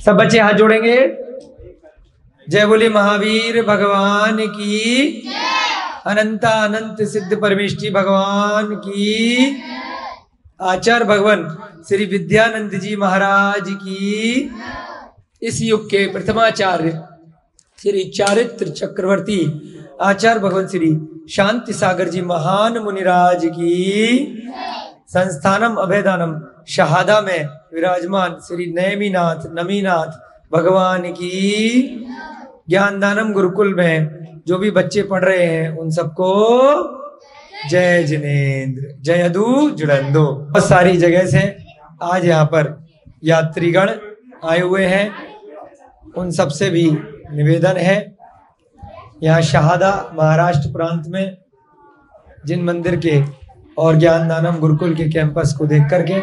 सब बच्चे हाथ जोड़ेंगे। जय बोले महावीर भगवान की, अनंता अनंत सिद्ध परमेष्टि भगवान की, आचार्य भगवान श्री विद्यानंद जी महाराज की, इस युग के प्रथमाचार्य श्री चारित्र चक्रवर्ती आचार्य भगवान श्री शांति सागर जी महान मुनिराज की, संस्थानम अभेदानम शहादा में विराजमान श्री नैमीनाथ नमीनाथ भगवान की, ज्ञानदानम गुरुकुल में जो भी बच्चे पढ़ रहे हैं उन सबको जय जिनेन्द्र, जय अदू जुड़ंदो। बहुत सारी जगह से आज यहाँ पर यात्रीगण आए हुए हैं, उन सबसे भी निवेदन है, यहाँ शहादा महाराष्ट्र प्रांत में जिन मंदिर के और ज्ञानदानम गुरुकुल के कैंपस को देख करके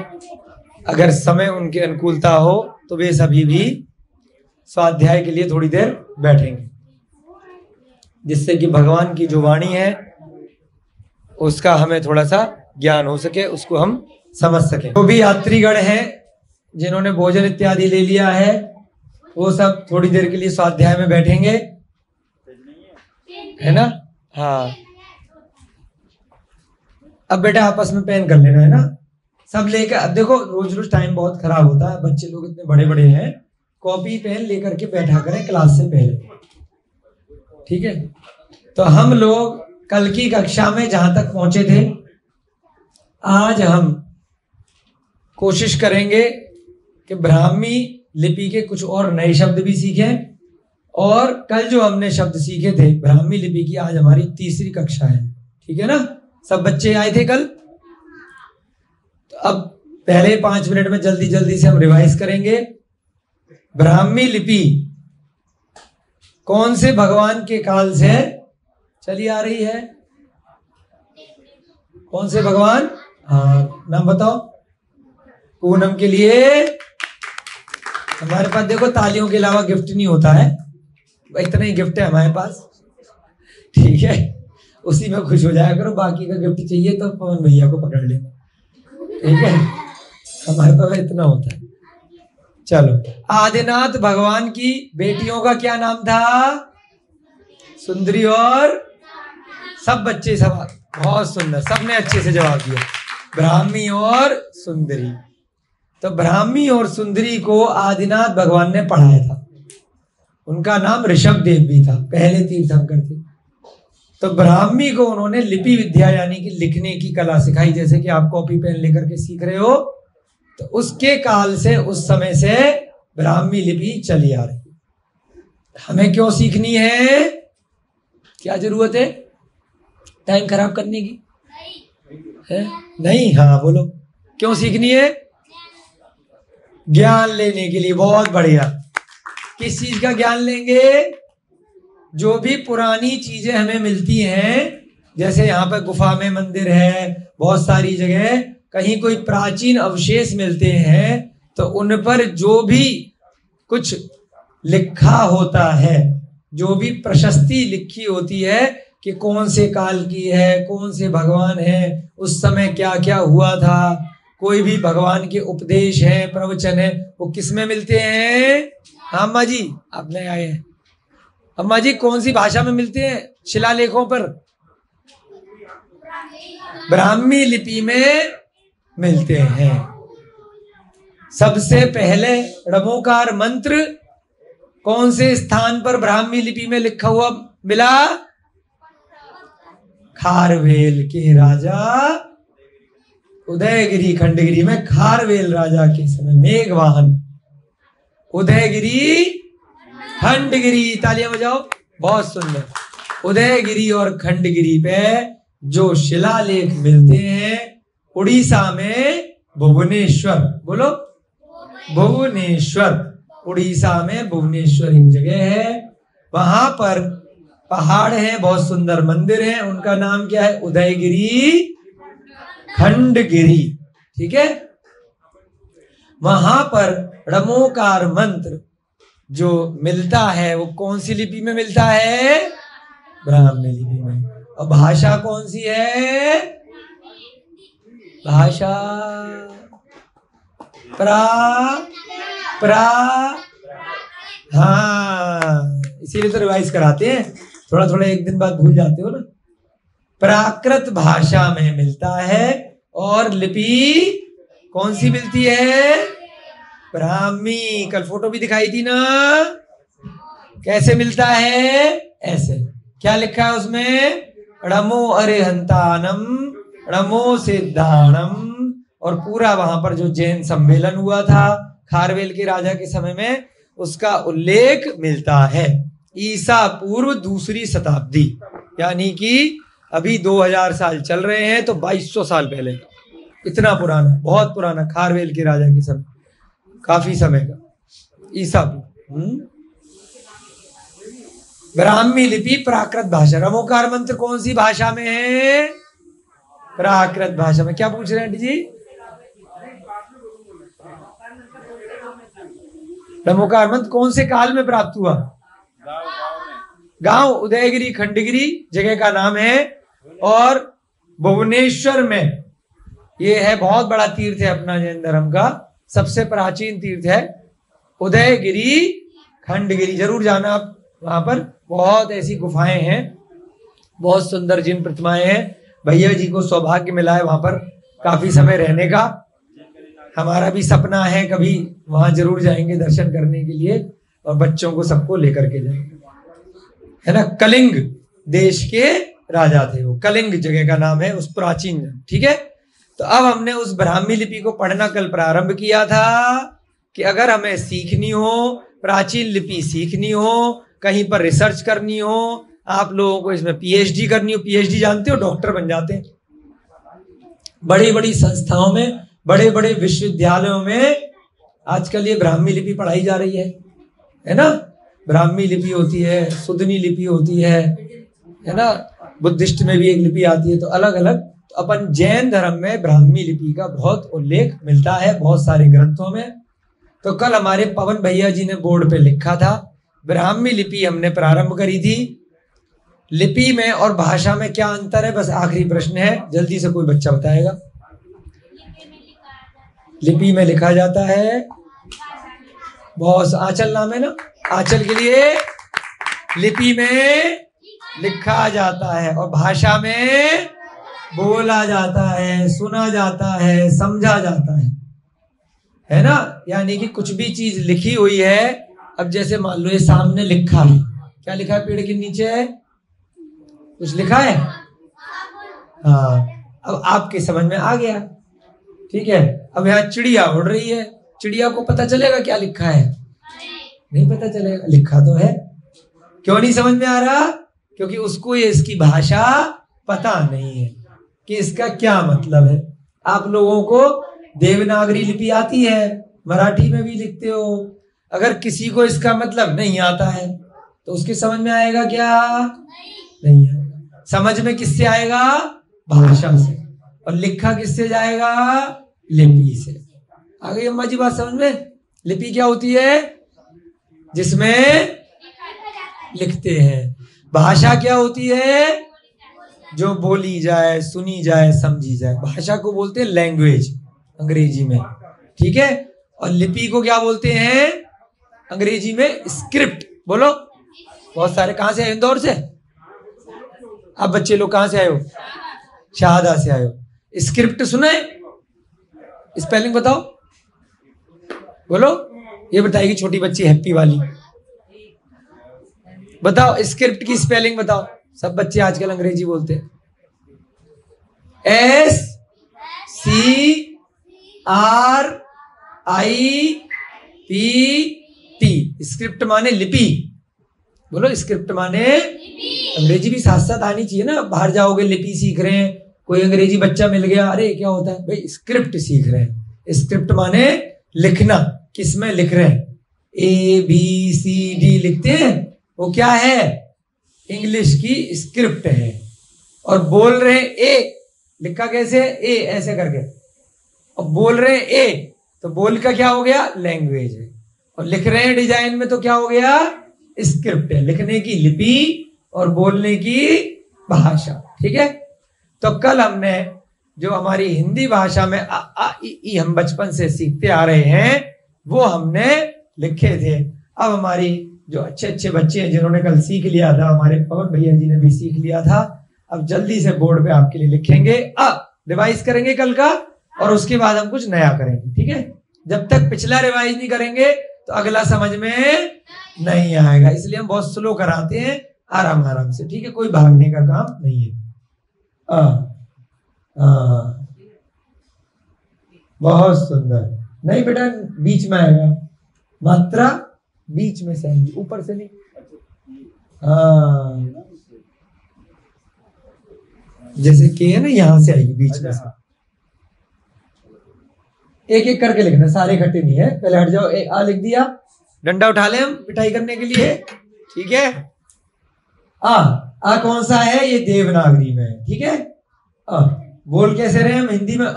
अगर समय उनके अनुकूलता हो तो वे सभी भी स्वाध्याय के लिए थोड़ी देर बैठेंगे, जिससे कि भगवान की जो वाणी है उसका हमें थोड़ा सा ज्ञान हो सके, उसको हम समझ सकें। जो भी यात्रीगण हैं जिन्होंने भोजन इत्यादि ले लिया है वो सब थोड़ी देर के लिए स्वाध्याय में बैठेंगे, है ना। हाँ, अब बेटा आपस में पेन कर लेना, है ना, सब लेकर। अब देखो रोज रोज टाइम बहुत खराब होता है, बच्चे लोग इतने बड़े बड़े हैं, कॉपी पेन लेकर के बैठा करें क्लास से पहले, ठीक है। तो हम लोग कल की कक्षा में जहां तक पहुंचे थे, आज हम कोशिश करेंगे कि ब्राह्मी लिपि के कुछ और नए शब्द भी सीखें, और कल जो हमने शब्द सीखे थे ब्राह्मी लिपि की, आज हमारी तीसरी कक्षा है, ठीक है ना। सब बच्चे आए थे कल, तो अब पहले 5 मिनट में जल्दी जल्दी से हम रिवाइज करेंगे। ब्राह्मी लिपि कौन से भगवान के काल से चली आ रही है? कौन से भगवान? हाँ, नाम बताओ। पूनम के लिए हमारे पास देखो तालियों के अलावा गिफ्ट नहीं होता है, इतना ही गिफ्ट है हमारे पास, ठीक है, उसी में खुश हो जाया करो। बाकी का गिफ्ट चाहिए तो पवन भैया को पकड़ ले, ठीक है, हमारे पास इतना होता है। चलो, आदिनाथ भगवान की बेटियों का क्या नाम था? सुंदरी और सब बच्चे, सब बहुत सुंदर, सबने अच्छे से जवाब दिया, ब्राह्मी और सुंदरी। तो ब्राह्मी और सुंदरी को आदिनाथ भगवान ने पढ़ाया था, उनका नाम ऋषभ देव भी था, पहले तीर्थंकर थे। तो ब्राह्मी को उन्होंने लिपि विद्या यानी कि लिखने की कला सिखाई, जैसे कि आप कॉपी पेन लेकर के सीख रहे हो, तो उसके काल से, उस समय से ब्राह्मी लिपि चली आ रही। हमें क्यों सीखनी है? क्या जरूरत है टाइम खराब करने की? है नहीं? हाँ बोलो, क्यों सीखनी है? ज्ञान लेने के लिए। बहुत बढ़िया। किस चीज का ज्ञान लेंगे? जो भी पुरानी चीजें हमें मिलती हैं, जैसे यहाँ पर गुफा में मंदिर है, बहुत सारी जगह कहीं कोई प्राचीन अवशेष मिलते हैं, तो उन पर जो भी कुछ लिखा होता है, जो भी प्रशस्ति लिखी होती है कि कौन से काल की है, कौन से भगवान है, उस समय क्या क्या हुआ था, कोई भी भगवान के उपदेश है, प्रवचन है, वो किस में मिलते हैं? हाँ अम्मा जी, आप नए आए हैं। अम्मा जी, कौन सी भाषा में मिलते हैं शिलालेखों पर? ब्राह्मी लिपि में मिलते हैं। सबसे पहले णमोकार मंत्र कौन से स्थान पर ब्राह्मी लिपि में लिखा हुआ मिला? खारवेल के राजा उदयगिरी खंडगिरी में, खारवेल राजा के समय मेघवाहन उदयगिरी खंडगिरी, तालियां बजाओ, बहुत सुंदर। उदयगिरी और खंडगिरी पे जो शिलालेख मिलते हैं, उड़ीसा में भुवनेश्वर, बोलो भुवनेश्वर, उड़ीसा में भुवनेश्वर एक जगह है, वहां पर पहाड़ है, बहुत सुंदर मंदिर है, उनका नाम क्या है? उदयगिरी खंडगिरी, ठीक है। वहां पर णमोकार मंत्र जो मिलता है वो कौन सी लिपि में मिलता है? ब्राह्मी लिपि में। और भाषा कौन सी है? भाषा हाँ, इसीलिए तो रिवाइज कराते हैं, थोड़ा थोड़ा एक दिन बाद भूल जाते हो ना। प्राकृत भाषा में मिलता है, और लिपि कौन सी मिलती है? ब्राह्मी। कल फोटो भी दिखाई थी ना, कैसे मिलता है? ऐसे। क्या लिखा है उसमें? णमो अरिहंतानम, णमो सिद्धाणम। और पूरा वहां पर जो जैन सम्मेलन हुआ था खारवेल के राजा के समय में, उसका उल्लेख मिलता है। ईसा पूर्व 2री शताब्दी, यानी कि अभी 2000 साल चल रहे हैं, तो 2200 साल पहले। इतना पुराना, बहुत पुराना, खारवेल के राजा के समय, काफी समय का ईसा पूर्व। ब्राह्मी लिपि प्राकृत भाषा। रमोकार मंत्र कौन सी भाषा में है? प्राकृत भाषा में। क्या पूछ रहे हैं आंटी जी? रमोकार मंत्र कौन से काल में प्राप्त हुआ? गांव उदयगिरी खंडगिरी जगह का नाम है, और भुवनेश्वर में ये है, बहुत बड़ा तीर्थ है अपना जैन धर्म का, सबसे प्राचीन तीर्थ है उदयगिरी खंडगिरी। जरूर जाना आप वहां पर, बहुत ऐसी गुफाएं हैं, बहुत सुंदर जिन प्रतिमाएं हैं। भैया जी को सौभाग्य मिला है वहां पर काफी समय रहने का। हमारा भी सपना है कभी वहां जरूर जाएंगे दर्शन करने के लिए, और बच्चों को सबको लेकर के जाएंगे, है ना। कलिंग देश के राजा थे वो, कलिंग जगह का नाम है उस प्राचीन। ठीक है, तो अब हमने उस ब्राह्मी लिपि को पढ़ना कल प्रारंभ किया था कि अगर हमें सीखनी हो, प्राचीन लिपि सीखनी हो, कहीं पर रिसर्च करनी हो, आप लोगों को इसमें पीएचडी करनी हो। पीएचडी जानते हो, डॉक्टर बन जाते हैं। बड़ी बड़ी संस्थाओं में, बड़े बड़े विश्वविद्यालयों में आजकल ये ब्राह्मी लिपि पढ़ाई जा रही है ना। ब्राह्मी लिपि होती है, सुधनी लिपि होती है ना, बुद्धिस्ट में भी एक लिपि आती है। तो अलग अलग, तो अपन जैन धर्म में ब्राह्मी लिपि का बहुत उल्लेख मिलता है बहुत सारे ग्रंथों में। तो कल हमारे पवन भैया जी ने बोर्ड पे लिखा था, ब्राह्मी लिपि हमने प्रारंभ करी थी। लिपि में और भाषा में क्या अंतर है, बस आखिरी प्रश्न है, जल्दी से कोई बच्चा बताएगा। लिपि में लिखा जाता है, बहुत आंचल नाम है ना, आंचल के लिए लिपि में लिखा जाता है, और भाषा में बोला जाता है, सुना जाता है, समझा जाता है ना। यानी कि कुछ भी चीज लिखी हुई है, अब जैसे मान लो ये सामने लिखा है, क्या लिखा है? पेड़ के नीचे कुछ लिखा है, हाँ, अब आपके समझ में आ गया। ठीक है, अब यहाँ चिड़िया उड़ रही है, चिड़िया को पता चलेगा क्या लिखा है? नहीं पता चलेगा, लिखा तो है। क्यों नहीं समझ में आ रहा? क्योंकि उसको ये इसकी भाषा पता नहीं है कि इसका क्या मतलब है। आप लोगों को देवनागरी लिपि आती है, मराठी में भी लिखते हो। अगर किसी को इसका मतलब नहीं आता है तो उसके समझ में आएगा क्या? नहीं आएगा। समझ में किससे आएगा? भाषा से। और लिखा किससे जाएगा? लिपि से। आ गई अम्मा जी बात समझ में? लिपि क्या होती है? जिसमें लिखते हैं। भाषा क्या होती है? जो बोली जाए, सुनी जाए, समझी जाए। भाषा को बोलते हैं लैंग्वेज अंग्रेजी में। ठीक है, और लिपि को क्या बोलते हैं अंग्रेजी में? स्क्रिप्ट। बोलो, बहुत सारे। कहां से आए? इंदौर से। आप बच्चे लोग कहां से आए हो? शाहदा से आए हो। स्क्रिप्ट सुना है? स्पेलिंग बताओ, बोलो। ये बताएगी छोटी बच्ची हैप्पी वाली। बताओ स्क्रिप्ट की स्पेलिंग बताओ। सब बच्चे आजकल अंग्रेजी बोलते हैं। SCRIPT। स्क्रिप्ट माने लिपि। बोलो, स्क्रिप्ट माने अंग्रेजी भी साथ साथ आनी चाहिए ना। बाहर जाओगे, लिपि सीख रहे हैं, कोई अंग्रेजी बच्चा मिल गया, अरे क्या होता है भाई? स्क्रिप्ट सीख रहे हैं। स्क्रिप्ट माने लिखना। किसमें लिख रहे हैं? ABCD लिखते हैं, वो क्या है? इंग्लिश की स्क्रिप्ट है। और बोल रहे हैं ए, लिखा कैसे? ए ऐसे करके। और बोल रहे हैं ए, तो बोल का क्या हो गया? लैंग्वेज है। और लिख रहे हैं डिजाइन में, तो क्या हो गया? स्क्रिप्ट है। लिखने की लिपि और बोलने की भाषा। ठीक है, तो कल हमने जो हमारी हिंदी भाषा में आ, ई हम बचपन से सीखते आ रहे हैं, वो हमने लिखे थे। अब हमारी जो अच्छे अच्छे बच्चे हैं जिन्होंने कल सीख लिया था, हमारे पवन भैया जी ने भी सीख लिया था, अब जल्दी से बोर्ड पे आपके लिए लिखेंगे, अब रिवाइज करेंगे कल का, और उसके बाद हम कुछ नया करेंगे, ठीक है। जब तक पिछला रिवाइज नहीं करेंगे तो अगला समझ में नहीं आएगा, इसलिए हम बहुत स्लो कराते हैं, आराम आराम से, ठीक है। कोई भागने का काम नहीं है। बहुत सुंदर। नहीं बेटा, बीच में आएगा, मात्रा बीच में से आएगी, ऊपर से नहीं। जैसे के है ना, यहां से आएगी बीच में से। एक एक करके लिखना, सारे इकट्ठे नहीं है। पहले हट जाओ, आ लिख दिया, डंडा उठा ले हम पिटाई करने के लिए, ठीक है। आ कौन सा है? ये देवनागरी में है, ठीक है। बोल कैसे रहे हम हिंदी में?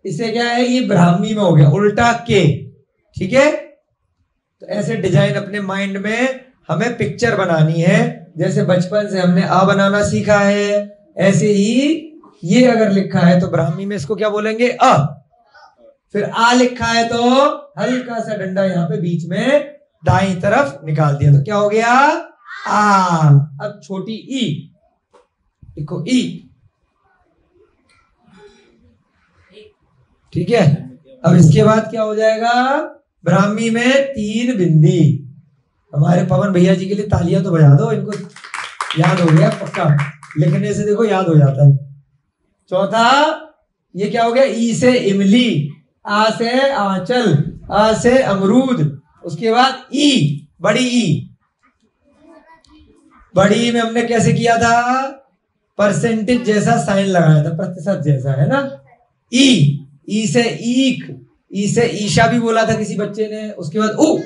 इसे क्या है? ये ब्राह्मी में हो गया, उल्टा के, ठीक है। तो ऐसे डिजाइन अपने माइंड में हमें पिक्चर बनानी है, जैसे बचपन से हमने आ बनाना सीखा है, ऐसे ही ये अगर लिखा है तो ब्राह्मी में इसको क्या बोलेंगे? फिर आ लिखा है तो हल्का सा डंडा यहाँ पे बीच में दाईं तरफ निकाल दिया तो क्या हो गया? आ। अब छोटी ई देखो, ई, ठीक है। अब इसके बाद क्या हो जाएगा? ब्राह्मी में 3 बिंदी। हमारे पवन भैया जी के लिए तालियां तो बजा दो, इनको याद हो गया पक्का, लिखने से देखो याद हो जाता है। चौथा ये क्या हो गया? ई से इमली, आ से आंचल, आ से अमरूद। उसके बाद ई, बड़ी ई। बड़ी में हमने कैसे किया था? परसेंटेज जैसा साइन लगाया था, प्रतिशत जैसा, है ना। ई से ईक, ई से ईशा भी बोला था किसी बच्चे ने। उसके बाद ऊ,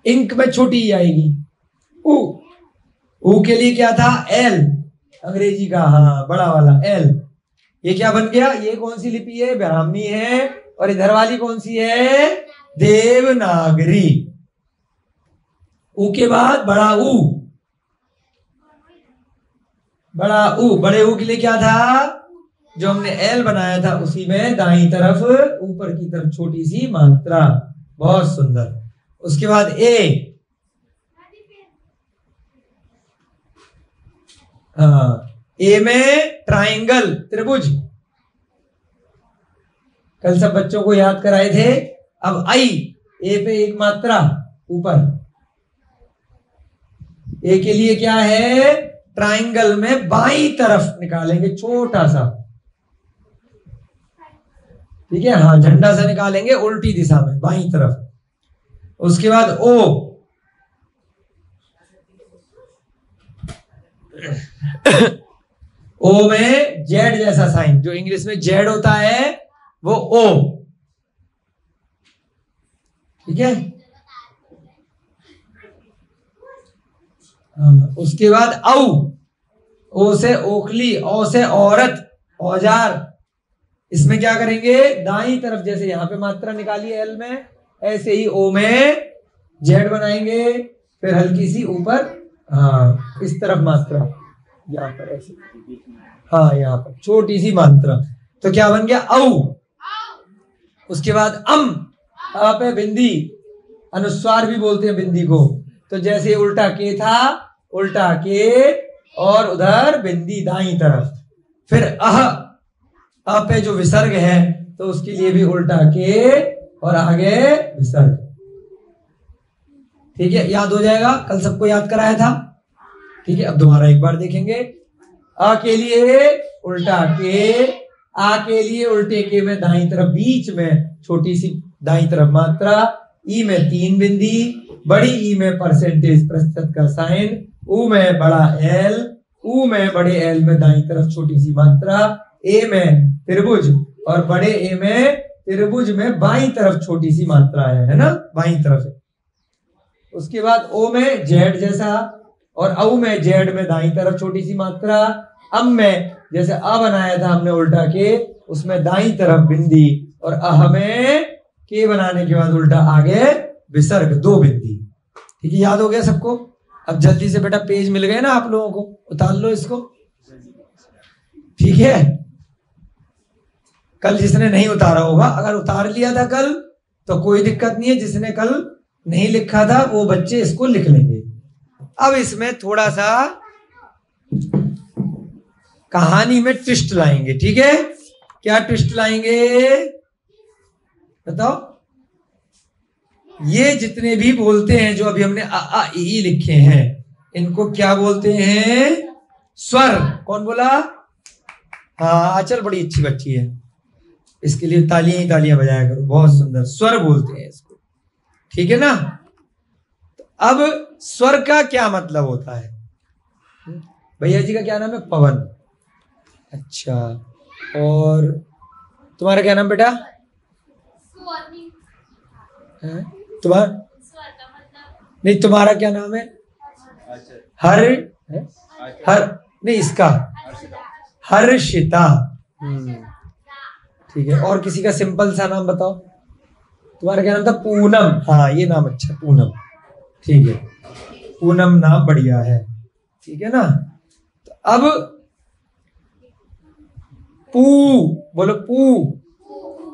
इंक में छोटी ई आएगी, ऊ के लिए क्या था? एल, अंग्रेजी का, हाँ बड़ा वाला एल। ये क्या बन गया? ये कौन सी लिपि है? ब्राह्मी है। और इधर वाली कौन सी है? देवनागरी। ऊ के बाद बड़ा ऊ, बड़ा ऊ। बड़े ऊ के लिए क्या था? जो हमने एल बनाया था उसी में दाईं तरफ ऊपर की तरफ छोटी सी मात्रा। बहुत सुंदर। उसके बाद ए, ए में ट्राइंगल, त्रिभुज, कल सब बच्चों को याद कराए थे। अब आई, ए पे एक मात्रा ऊपर। ए के लिए क्या है? ट्राइंगल में बाईं तरफ निकालेंगे छोटा सा, ठीक है। हाँ, झंडा से निकालेंगे उल्टी दिशा में, बाईं तरफ। उसके बाद ओ, ओ में जेड जैसा साइन, जो इंग्लिश में जेड होता है वो ओ, ठीक है। उसके बाद औ, ओ से ओखली, ओ से औरत, औजार। इसमें क्या करेंगे? दाईं तरफ जैसे यहां पे मात्रा निकाली है एल में, ऐसे ही ओ में जेड बनाएंगे, फिर हल्की सी ऊपर, हाँ इस तरफ मात्रा, यहाँ पर ऐसे, हाँ यहाँ पर छोटी सी मात्रा। तो क्या बन गया? औ। उसके बाद अम, आ पे बिंदी, अनुस्वार भी बोलते हैं बिंदी को। तो जैसे उल्टा के था, उल्टा के, और उधर बिंदी दाईं तरफ। फिर अह, अ पे जो विसर्ग है तो उसके लिए भी उल्टा के और आगे विसर्ग, ठीक है। याद हो जाएगा, कल सबको याद कराया था, ठीक है। अब दोबारा एक बार देखेंगे। अ के लिए उल्टा के, आ के लिए उल्टे के में दाईं तरफ बीच में छोटी सी दाईं तरफ मात्रा, ई में 3 बिंदी, बड़ी ई में परसेंटेज प्रतिशत का साइन, ऊ में बड़ा एल, ऊ में बड़े एल में दाईं तरफ छोटी सी मात्रा, ए में त्रिभुज, और बड़े ए में त्रिभुज में बाईं तरफ छोटी सी मात्रा है ना, बाईं तरफ है। उसके बाद ओ में जेड जैसा, और औ में जेड में दाईं तरफ छोटी सी मात्रा। अम में जैसे अ बनाया था हमने उल्टा के, उसमें दाईं तरफ बिंदी, और अह में के बनाने के बाद उल्टा आगे विसर्ग, 2 बिंदी, ठीक है। याद हो गया सबको? अब जल्दी से बेटा पेज मिल गए ना आप लोगों को, उतार लो इसको, ठीक है। कल जिसने नहीं उतारा होगा, अगर उतार लिया था कल तो कोई दिक्कत नहीं है, जिसने कल नहीं लिखा था वो बच्चे इसको लिख लेंगे। अब इसमें थोड़ा सा कहानी में ट्विस्ट लाएंगे, ठीक है? क्या ट्विस्ट लाएंगे बताओ? ये जितने भी बोलते हैं जो अभी हमने आ आ ई लिखे हैं, इनको क्या बोलते हैं? स्वर। कौन बोला? हाँ आचल बड़ी अच्छी बच्ची है, इसके लिए तालियां ही तालियां बजाया करो, बहुत सुंदर। स्वर बोलते हैं इसको, ठीक है ना? तो अब स्वर का क्या मतलब होता है? भैया जी का क्या नाम है? पवन। अच्छा, और तुम्हारा क्या नाम बेटा? तुम्हारा नहीं, तुम्हारा क्या नाम है? हर नहीं, इसका हर्षिता। ठीक है, और किसी का सिंपल सा नाम बताओ। तुम्हारा क्या नाम था? पूनम। हाँ ये नाम अच्छा, पूनम। ठीक है, पूनम नाम बढ़िया है, ठीक है ना? तो अब पू बोलो, पू।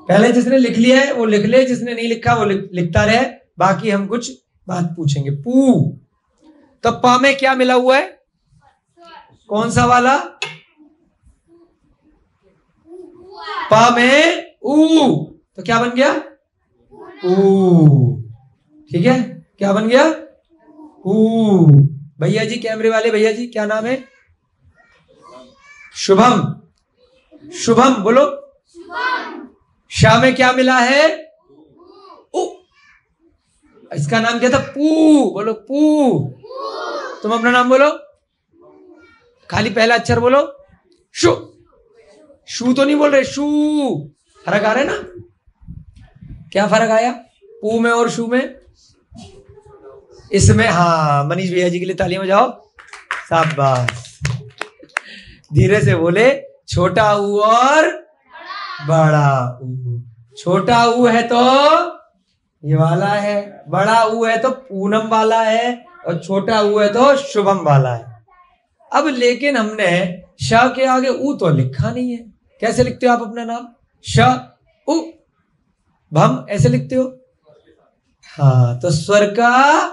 पहले जिसने लिख लिया है वो लिख ले, जिसने नहीं लिखा वो लिखता रहे, बाकी हम कुछ बात पूछेंगे। पू। तो प में क्या मिला हुआ है? कौन सा वाला? प में ऊ, तो क्या बन गया? ऊ। ठीक है, क्या बन गया? ऊ। भैया जी, कैमरे वाले भैया जी, क्या नाम है? शुभम। शुभम बोलो। शाह में क्या मिला है? उ। इसका नाम क्या था? पू। बोलो पू। तुम अपना नाम बोलो, खाली पहला अक्षर बोलो। शू। शू तो नहीं बोल रहे, शू। फर्क आ रहा है ना? क्या फर्क आया पू में और शू में? इसमें हाँ, मनीष भैया जी के लिए तालियां बजाओ, शाबाश। धीरे से बोले, छोटा ऊ और बड़ा ऊ। छोटा ऊ है तो ये वाला है, बड़ा ऊ है तो पूनम वाला है, और छोटा ऊ है तो शुभम वाला है। अब लेकिन हमने श के आगे ऊ तो लिखा नहीं है। कैसे लिखते हो आप अपना नाम? श उ भम, ऐसे लिखते हो? हाँ, तो स्वर का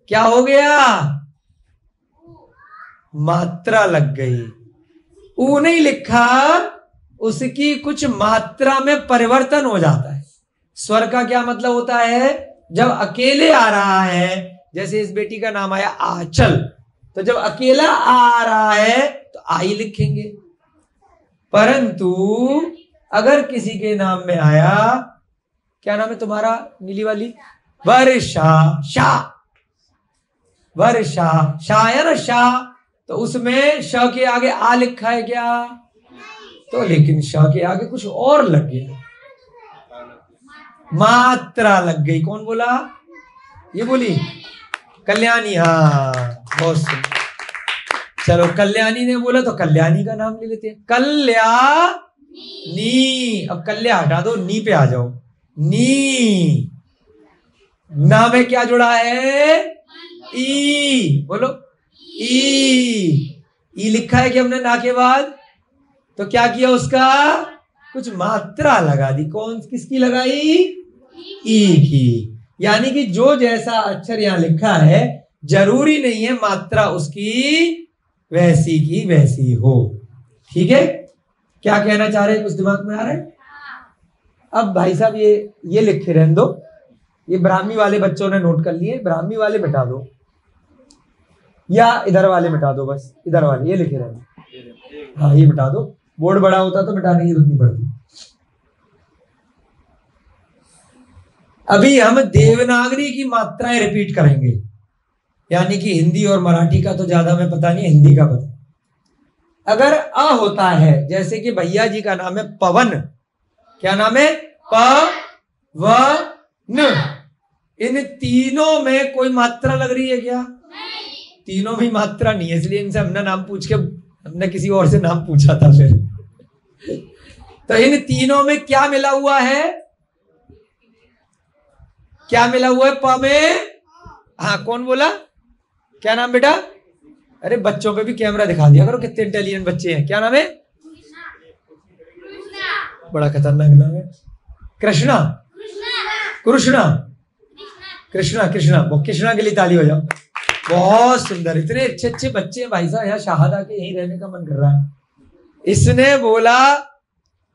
क्या हो गया? मात्रा लग गई। ऊ नहीं लिखा, उसकी कुछ मात्रा में परिवर्तन हो जाता है। स्वर का क्या मतलब होता है? जब अकेले आ रहा है, जैसे इस बेटी का नाम आया आंचल, तो जब अकेला आ रहा है तो आई लिखेंगे। परंतु अगर किसी के नाम में आया, क्या नाम है तुम्हारा नीली वाली? वर्षा। शाह। वर्षा, शाह है ना, शाह। तो उसमें श के आगे आ लिखा है क्या? तो लेकिन श के आगे कुछ और लग गया, मात्रा लग गई। कौन बोला? ये बोली कल्याणी। हाँ बहुत सुंदर। चलो, कल्याणी ने बोला तो कल्याणी का नाम ले लेते हैं, कल्याणी। अब कल्या हटा दो, नी पे आ जाओ। नी। ना में क्या जुड़ा है? ई। बोलो ई। ई लिखा है कि हमने ना के बाद, तो क्या किया उसका? कुछ मात्रा लगा दी। कौन किसकी लगाई? ई की। यानी कि जो जैसा अक्षर यहां लिखा है, जरूरी नहीं है मात्रा उसकी वैसी की वैसी हो। ठीक है, क्या कहना चाह रहे हैं? कुछ दिमाग में आ रहा है? अब भाई साहब ये लिखे रहने दो, ये ब्राह्मी वाले बच्चों ने नोट कर लिए, ब्राह्मी वाले मिटा दो, या इधर वाले मिटा दो, बस इधर वाले ये लिखे रहने। हाँ ये मिटा दो, बोर्ड बड़ा होता तो मिटाने की जरूरत नहीं पड़ती। अभी हम देवनागरी की मात्राएं रिपीट करेंगे, यानी कि हिंदी और मराठी का तो ज्यादा में पता नहीं, हिंदी का पता। अगर अ होता है, जैसे कि भैया जी का नाम है पवन, क्या नाम है? प-व-न। इन तीनों में कोई मात्रा लग रही है क्या? तीनों भी मात्रा नहीं है, इसलिए इनसे हमने नाम पूछ के, हमने किसी और से नाम पूछा था फिर। तो इन तीनों में क्या मिला हुआ है? क्या मिला हुआ है? प में। हाँ कौन बोला? क्या नाम बेटा? अरे बच्चों पे भी कैमरा दिखा दिया करो, कितने इंटेलिजेंट बच्चे हैं। क्या नाम है? बड़ा खतरनाक नाम है। कृष्णा। कृष्णा। कृष्णा कृष्णा, वो कृष्णा के लिए ताली हो जाओ। बहुत सुंदर, इतने अच्छे अच्छे बच्चे भाई साहब, यहाँ शहादा के यहीं रहने का मन कर रहा है। इसने बोला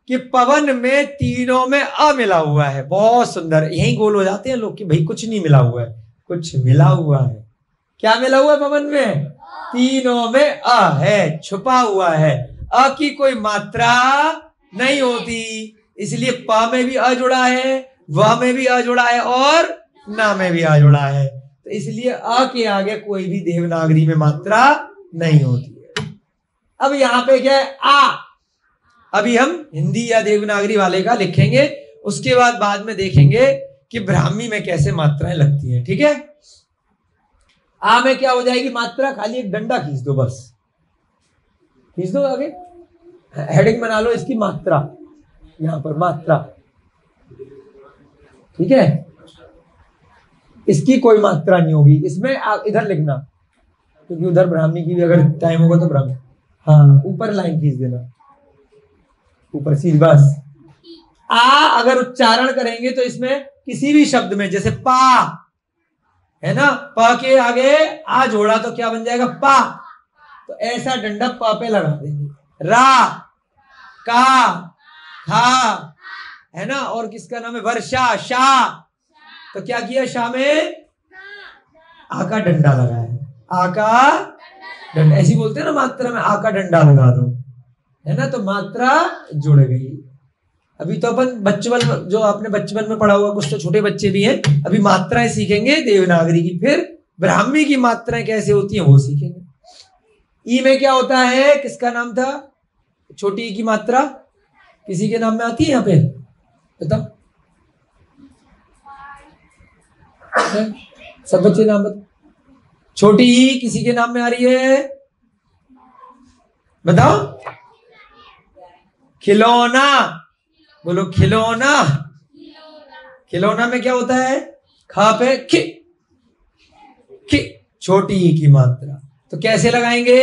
कि पवन में तीनों में अ मिला हुआ है। बहुत सुंदर, यही गोल हो जाते हैं लोग कि भाई कुछ नहीं मिला हुआ है, कुछ मिला हुआ है। क्या मिला हुआ है पवन में? तीनों में अ है, छुपा हुआ है। अ की कोई मात्रा नहीं होती, इसलिए प में भी अ जुड़ा है, व में भी अ जुड़ा है और ना में भी अ जुड़ा है। तो इसलिए अ के आगे कोई भी देवनागरी में मात्रा नहीं होती है। अब यहां पे क्या है? आ। अभी हम हिंदी या देवनागरी वाले का लिखेंगे, उसके बाद में देखेंगे कि ब्राह्मी में कैसे मात्राएं लगती हैं। ठीक है, आ में क्या हो जाएगी मात्रा? खाली एक डंडा खींच दो, बस खींच दो, आगे हेडिंग बना लो इसकी मात्रा, यहां पर मात्रा। ठीक है, इसकी कोई मात्रा नहीं होगी इसमें। इधर लिखना, क्योंकि उधर ब्राह्मी की भी अगर टाइम होगा तो ब्राह्मी। हाँ, ऊपर लाइन खींच देना, ऊपर सीधी बस। आ अगर उच्चारण करेंगे तो इसमें किसी भी शब्द में, जैसे पा है ना, पा के आगे आ जोड़ा तो क्या बन जाएगा? पा। तो ऐसा डंडा पा पे लगा देंगे। रा, का, खा, है ना, और किसका नाम है? वर्षा, शा। तो क्या किया? शा में आ का डंडा लगाया, आ का डंडा। ऐसी बोलते हैं ना मात्रा में, आ का डंडा लगा दो, है ना, तो मात्रा जुड़ गई। अभी तो अपन बचपन, जो आपने बचपन में पढ़ा हुआ, कुछ तो छोटे बच्चे भी हैं, अभी मात्राएं सीखेंगे देवनागरी की, फिर ब्राह्मी की मात्राएं कैसे होती हैं वो सीखेंगे। ई में क्या होता है? किसका नाम था? छोटी ई की मात्रा किसी के नाम में आती है यहाँ पे? बताओ, सब बच्चे नाम बताओ। छोटी ई किसी के नाम में आ रही है? बताओ। खिलौना, बोलो खिलौना। खिलौना में क्या होता है? खा पे खि, खि, छोटी ई की मात्रा। तो कैसे लगाएंगे?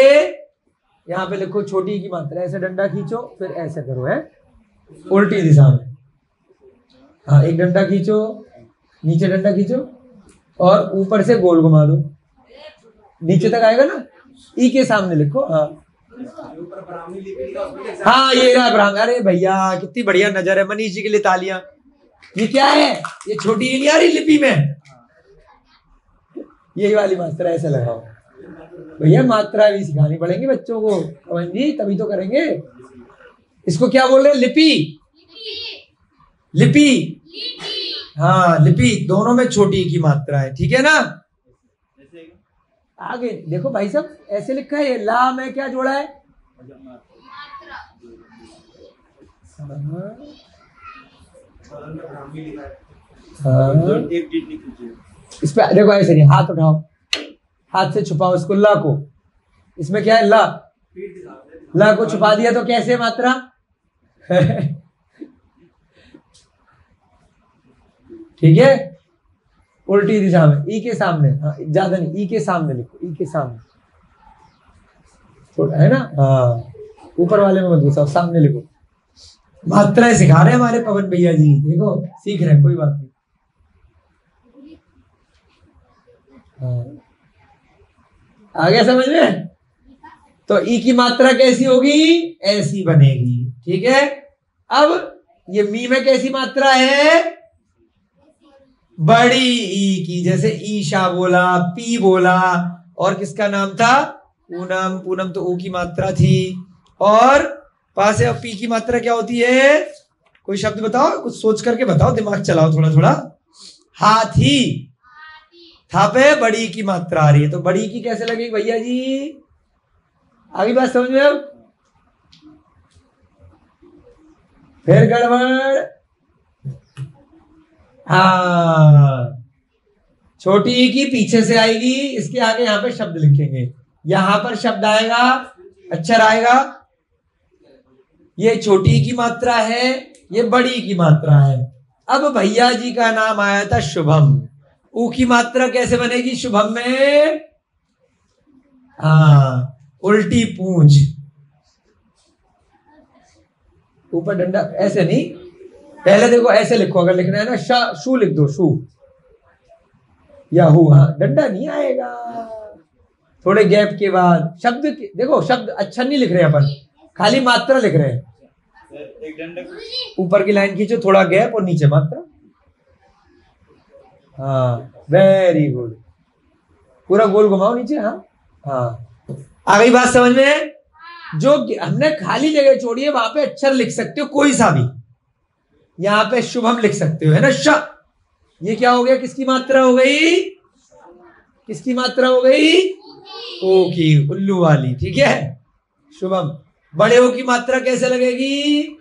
यहां पे लिखो छोटी ई की मात्रा, ऐसे डंडा खींचो, फिर ऐसे करो, है उल्टी दिशा में। हाँ, एक डंडा खींचो, नीचे डंडा खींचो और ऊपर से गोल घुमा दो, नीचे तक आएगा ना। ई के सामने लिखो। हाँ हाँ, ये रहा ब्राह्मण। अरे भैया कितनी बढ़िया नजर है, मनीष जी के लिए तालियां। ये क्या है? ये छोटी ई नहीं आ रही लिपि में, यही वाली मात्रा ऐसे लगाओ। भैया मात्रा भी सिखानी पड़ेगी बच्चों को, पवन जी, तभी तो करेंगे। इसको क्या बोल रहे? लिपि, लिपि। हाँ, लिपि, दोनों में छोटी ई की मात्रा है। ठीक है ना। आगे देखो भाई साहब, ऐसे लिखा है। ला में क्या जोड़ा है? इस पे देखो, ऐसे नहीं, हाथ उठाओ, हाथ से छुपाओ इसको, ला को। इसमें क्या है? ला, ला को छुपा दिया तो कैसे मात्रा? ठीक है, उल्टी दिशा में, ई के सामने। हाँ, ज्यादा नहीं, ई के सामने लिखो, ई के सामने थोड़ा, है ना। हाँ, ऊपर वाले में मत घुसाओ, सामने लिखो। मात्राएं सिखा रहे हैं हमारे पवन भैया जी, देखो सीख रहे हैं, कोई बात नहीं। हाँ, आ गया समझ में? तो ई की मात्रा कैसी होगी? ऐसी बनेगी। ठीक है, अब ये मी में कैसी मात्रा है? बड़ी ई की, जैसे ईशा बोला, पी बोला, और किसका नाम था? पूनम। पूनम तो ऊ की मात्रा थी। और पास है, पी की मात्रा क्या होती है? कोई शब्द बताओ, कुछ सोच करके बताओ, दिमाग चलाओ थोड़ा थोड़ा। हाथी। था पे बड़ी की मात्रा आ रही है, तो बड़ी की कैसे लगेगी भैया जी? आगे बात समझ में अब? फिर गड़बड़। हाँ, छोटी ई की पीछे से आएगी, इसके आगे यहां पे शब्द लिखेंगे, यहां पर शब्द आएगा, अक्षर आएगा। ये छोटी ई की मात्रा है, ये बड़ी की मात्रा है। अब भैया जी का नाम आया था शुभम, ऊ की मात्रा कैसे बनेगी शुभम में? हाँ, उल्टी पूंछ, ऊपर डंडा, ऐसे नहीं, पहले देखो ऐसे लिखो, अगर लिखना है ना शू लिख दो, शू। याहू, हाँ डंडा नहीं आएगा। थोड़े गैप के बाद शब्द देखो, शब्द अच्छा नहीं लिख रहे अपन, खाली मात्रा लिख रहे हैं। ऊपर की लाइन खींचो, थोड़ा गैप और नीचे मात्रा। हाँ वेरी गुड, पूरा गोल घुमाओ नीचे। हाँ हाँ, आ गई बात समझ में? जो हमने खाली जगह छोड़ी है वहां पे अक्षर लिख सकते हो कोई सा भी। यहां पे शुभम लिख सकते हो, है ना? श, ये क्या हो गया? किसकी मात्रा हो गई? किसकी मात्रा हो गई? ओ की, उल्लू वाली। ठीक है, शुभम। बड़े ओ की मात्रा कैसे लगेगी?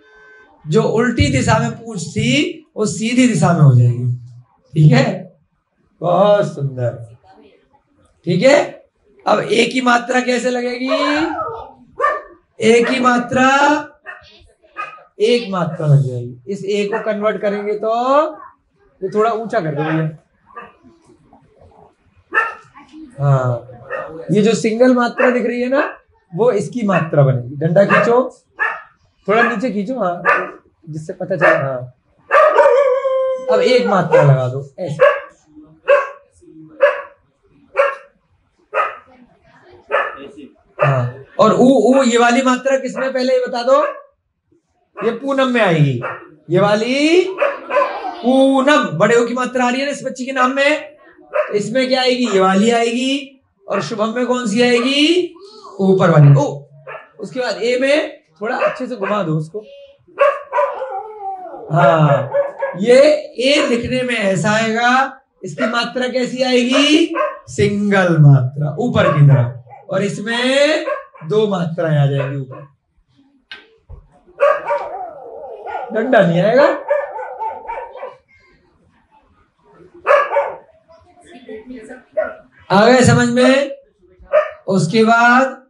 जो उल्टी दिशा में पूंछ थी वो सीधी दिशा में हो जाएगी। ठीक है, बहुत सुंदर। ठीक है, अब ए की मात्रा कैसे लगेगी? ए की मात्रा एक मात्रा लग जाएगी। इस ए को कन्वर्ट करेंगे तो ये थोड़ा ऊंचा कर दो भैया। हाँ, ये जो सिंगल मात्रा दिख रही है ना, वो इसकी मात्रा बनेगी। डंडा खींचो, थोड़ा नीचे खींचो, हाँ, जिससे पता चले। हाँ, अब एक मात्रा लगा दो ऐसे। हाँ, और ऊ ये वाली मात्रा किसमें, पहले ये बता दो? ये पूनम में आएगी। ये वाली पूनम, बड़े ओ की मात्रा आ रही है ना इस बच्ची के नाम में, तो इसमें क्या आएगी? ये वाली आएगी। और शुभम में कौन सी आएगी? ऊपर वाली। ओ, उसके बाद ए में थोड़ा अच्छे से घुमा दो उसको। हाँ, ये ए लिखने में ऐसा आएगा। इसकी मात्रा कैसी आएगी? सिंगल मात्रा, ऊपर की तरफ। और इसमें दो मात्राएं आ जाएंगी ऊपर। डंडा नहीं आएगा। आ गए समझ में? उसके बाद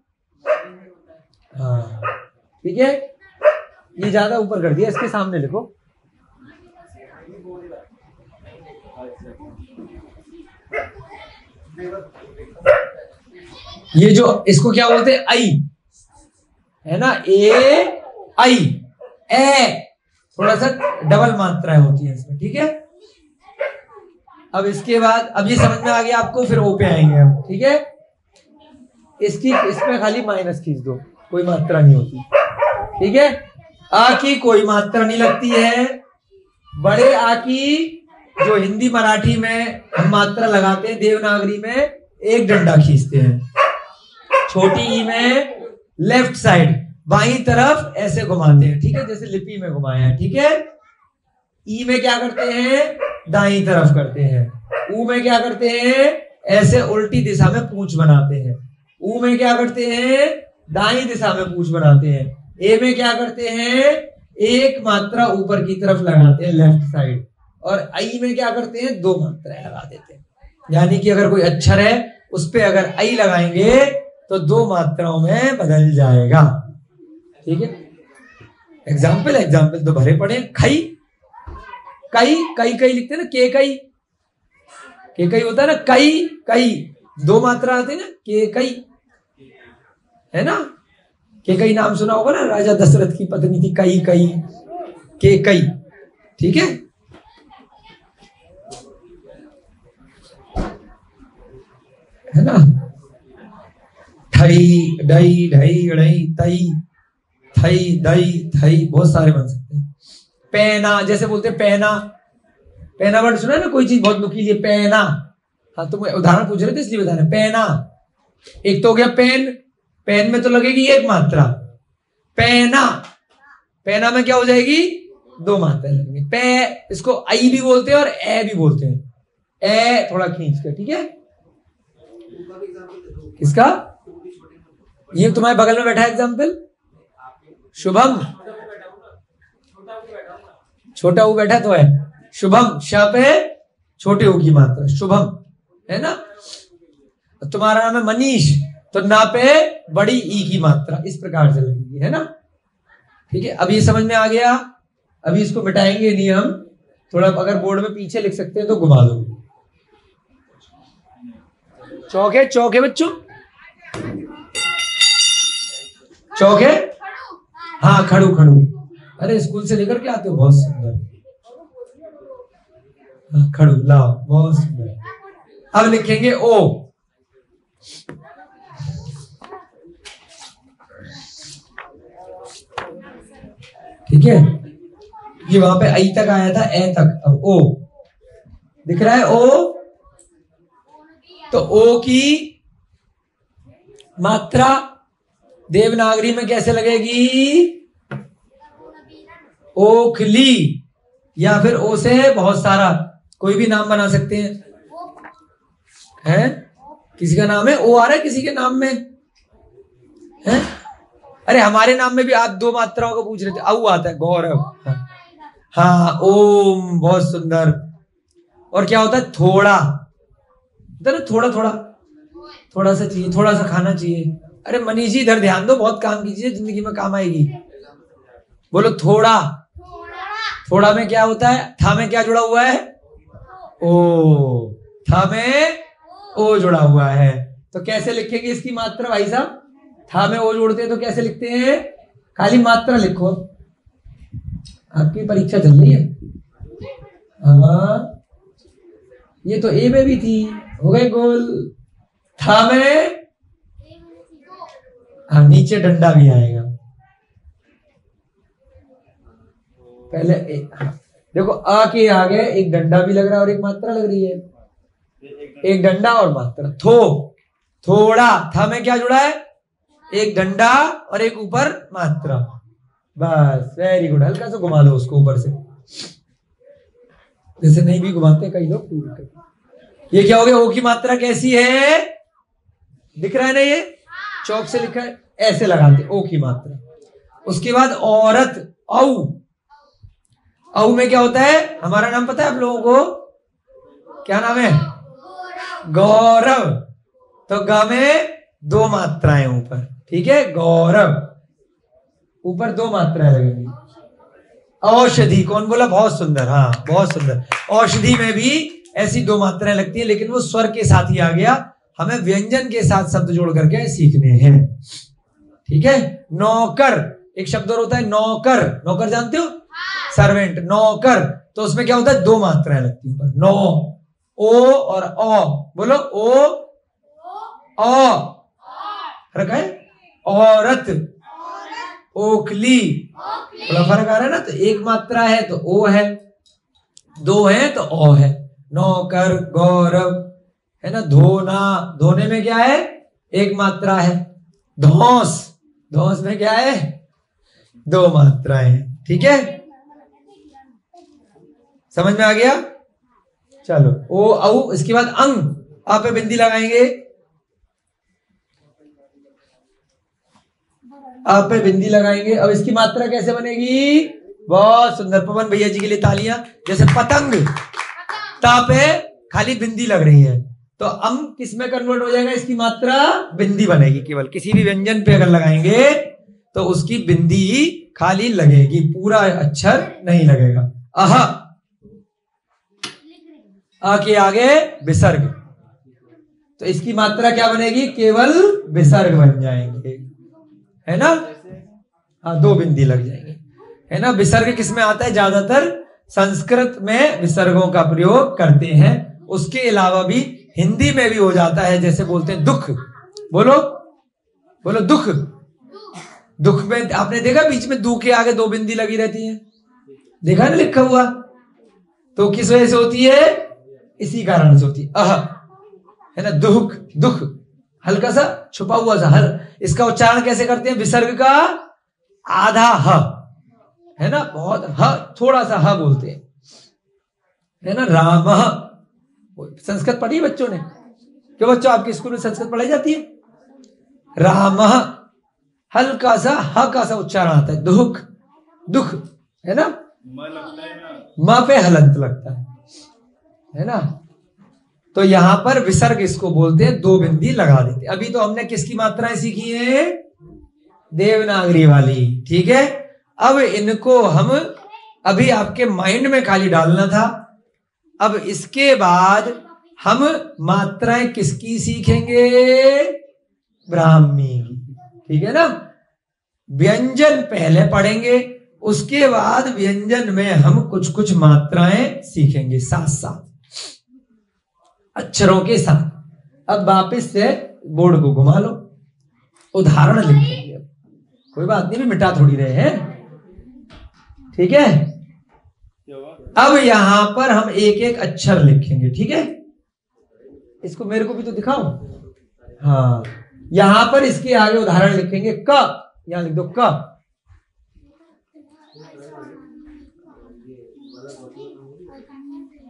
हाँ ठीक है, ये ज्यादा ऊपर कर दिया, इसके सामने लिखो। ये जो इसको क्या बोलते हैं? आई, है ना? ए आई, ए थोड़ा सा डबल मात्राएं होती है इसमें। ठीक है, अब इसके बाद, अब ये समझ में आ गया आपको, फिर ओ पे आएंगे हम। ठीक है, इसमें खाली माइनस खींच दो, कोई मात्रा नहीं होती। ठीक है, आ की कोई मात्रा नहीं लगती है। बड़े आ की जो हिंदी मराठी में हम मात्रा लगाते हैं, देवनागरी में एक डंडा खींचते हैं। छोटी ई में लेफ्ट साइड बाईं तरफ ऐसे घुमाते हैं। ठीक है, जैसे लिपि में घुमाया है। ठीक है, ई में क्या करते हैं? दाईं तरफ करते हैं। ऊ में क्या करते हैं? ऐसे उल्टी दिशा में पूंछ बनाते हैं। ऊ में क्या करते हैं? दाईं दिशा में पूंछ बनाते हैं। ए में क्या करते हैं? एक मात्रा ऊपर की तरफ लगाते हैं, लेफ्ट साइड। और आई में क्या करते हैं? दो मात्राएं लगा देते हैं। यानी कि अगर कोई अक्षर है उस पे अगर आई लगाएंगे तो दो मात्राओं में बदल जाएगा। ठीक है, एग्जाम्पल तो भरे पड़े। खई, कई, कई कई लिखते हैं ना, के कई होता है ना, कई कई, दो मात्रा आती है ना, के कई, है ना? के कई नाम सुना होगा ना, राजा दशरथ की पत्नी थी कई कई, के कई। ठीक है, है ना? ठई, ढई, ढई, ढई, तई, थई, दई, थई, बहुत सारे बन सकते हैं। पेना, जैसे बोलते हैं पेना, पेना वर्ड सुना है ना, कोई चीज बहुत नुकीली है, पेना। हाँ, तुम उदाहरण पूछ रहे थे इसलिए बता रहे। पेना, एक तो हो गया पेन, पेन में तो लगेगी एक मात्रा। पेना, पेना में क्या हो जाएगी? दो मात्राएं लगेंगी। पे, इसको आई भी बोलते हैं और ए भी बोलते हैं। ए थोड़ा खींच कर। ठीक है, किसका? ये तुम्हारे बगल में बैठा एग्जाम्पल, शुभम। छोटा ऊ बैठा तो है शुभम, श पे छोटे ऊ की मात्रा शुभम, है ना? तुम्हारा नाम है मनीष, तो ना पे बड़ी ई की मात्रा इस प्रकार से लगेगी, है ना? ठीक है, अब ये समझ में आ गया। अभी इसको मिटाएंगे नहीं हम, थोड़ा अगर बोर्ड में पीछे लिख सकते हैं तो घुमा दो। चौक है, चौक है बच्चों, चौक है। हाँ, खड़ू खड़ू, अरे स्कूल से लेकर के आते हो, बहुत सुंदर। हाँ, खड़ू लाओ, बहुत सुंदर। अब लिखेंगे ओ। ठीक है, ये वहां पे आई तक आया था, ए तक, अब ओ दिख रहा है ओ। तो ओ की मात्रा देवनागरी में कैसे लगेगी? ओखली, या फिर ओ से बहुत सारा कोई भी नाम बना सकते हैं। है किसी का नाम है ओ आ रहा है किसी के नाम में है? अरे हमारे नाम में भी आप दो मात्राओं को पूछ रहे थे, औ आता है, गौरव। हाँ ओम, बहुत सुंदर। और क्या होता है? थोड़ा, थोड़ा थोड़ा थोड़ा सा चाहिए, थोड़ा सा खाना चाहिए। अरे मनीष जी इधर ध्यान दो, बहुत काम कीजिए, जिंदगी में काम आएगी। बोलो थोड़ा। थोड़ा में क्या होता है? था में क्या जुड़ा हुआ है? ओ। था में ओ जुड़ा हुआ है। तो कैसे लिखेंगे इसकी मात्रा भाई साहब? था में ओ जोड़ते हैं तो कैसे लिखते हैं? खाली मात्रा लिखो। आपकी परीक्षा चल रही है। हाँ ये तो ए में भी थी, हो गए गोल। था में हाँ नीचे डंडा भी आएगा। पहले देखो आ के आगे एक डंडा भी लग रहा है और एक मात्रा लग रही है। एक डंडा और मात्रा। थोड़ा, था में क्या जुड़ा है? एक डंडा और एक ऊपर मात्रा। बस वेरी गुड। हल्का सा घुमा दो उसको ऊपर से, जैसे नहीं भी घुमाते कई लोग। ये क्या हो गया? ओ की मात्रा कैसी है? दिख रहा है ना? ये चौक से लिखा है, ऐसे लगाते ओ की मात्रा। उसके बाद औरत, औ। औ में क्या होता है? हमारा नाम पता है आप लोगों को? क्या नाम है? गौरव। तो ग में दो मात्राएं ऊपर, ठीक है, गौरव। ऊपर दो मात्राएं लगेंगी। औषधि, कौन बोला? बहुत सुंदर, हाँ बहुत सुंदर। औषधि में भी ऐसी दो मात्राएं लगती है, लेकिन वो स्वर के साथ ही आ गया, हमें व्यंजन के साथ शब्द जोड़ करके सीखने हैं। ठीक है। नौकर, एक शब्द और होता है नौकर। नौकर जानते हो? सर्वेंट। नौकर, तो उसमें क्या होता है? दो मात्राएं लगती है ऊपर, नौ, ओ और औ। बोलो ओ, औ रखा है। औरत, ओखली, थोड़ा फर्क आ रहा है ना? तो एक मात्रा है तो ओ है, दो है तो ओ है। नौकर, गौरव, है ना? धोना, धोने में क्या है? एक मात्रा है। धौंस, धौंस में क्या है? दो मात्राएं हैं। ठीक है, समझ में आ गया? चलो ओ औ। इसके बाद अंग, आ पे बिंदी लगाएंगे, आप पे बिंदी लगाएंगे। अब इसकी मात्रा कैसे बनेगी? बहुत सुंदर। पवन भैया जी के लिए तालियां। जैसे पतंग, ता पे खाली बिंदी लग रही है, तो अम किस में कन्वर्ट हो जाएगा? इसकी मात्रा बिंदी बनेगी। केवल किसी भी व्यंजन पे अगर लगाएंगे तो उसकी बिंदी खाली लगेगी, पूरा अक्षर नहीं लगेगा। अह, आ के आगे विसर्ग, तो इसकी मात्रा क्या बनेगी? केवल विसर्ग बन जाएंगे, है ना? हाँ दो बिंदी लग जाएंगे, है ना? विसर्ग किस में आता है? ज्यादातर संस्कृत में विसर्गों का प्रयोग करते हैं। उसके अलावा भी हिंदी में भी हो जाता है, जैसे बोलते हैं दुख। बोलो बोलो दुख। दुख में आपने देखा बीच में दू के आगे दो बिंदी लगी रहती है, देखा ना लिखा हुआ? तो किस वजह से होती है? इसी कारण से होती है। अह, है ना? दुख, दुख हल्का सा छुपा हुआ सा हर। इसका उच्चारण कैसे करते हैं? विसर्ग का आधा ह, है ना? बहुत ह, थोड़ा सा ह बोलते हैं, है ना? राम। संस्कृत पढ़ी बच्चों ने? क्यों बच्चों आपके स्कूल में संस्कृत पढ़ाई जाती है? राम, हल्का सा ह का सा उच्चारण आता है। दुख, दुख, है ना? म पे हलंत लगता है ना? तो यहां पर विसर्ग इसको बोलते हैं, दो बिंदी लगा देते। अभी तो हमने किसकी मात्राएं सीखी है? देवनागरी वाली। ठीक है, अब इनको हम अभी आपके माइंड में खाली डालना था। अब इसके बाद हम मात्राएं किसकी सीखेंगे? ब्राह्मी की। ठीक है ना? व्यंजन पहले पढ़ेंगे, उसके बाद व्यंजन में हम कुछ कुछ मात्राएं सीखेंगे साथ साथ। अक्षरों के साथ। अब वापस से बोर्ड को घुमा लो, उदाहरण लिखेंगे। कोई बात नहीं, भी मिटा थोड़ी रहे हैं, ठीक है। अब यहां पर हम एक एक अक्षर लिखेंगे, ठीक है। इसको मेरे को भी तो दिखाओ। हाँ, यहां पर इसके आगे उदाहरण लिखेंगे। क, यहां लिख दो क।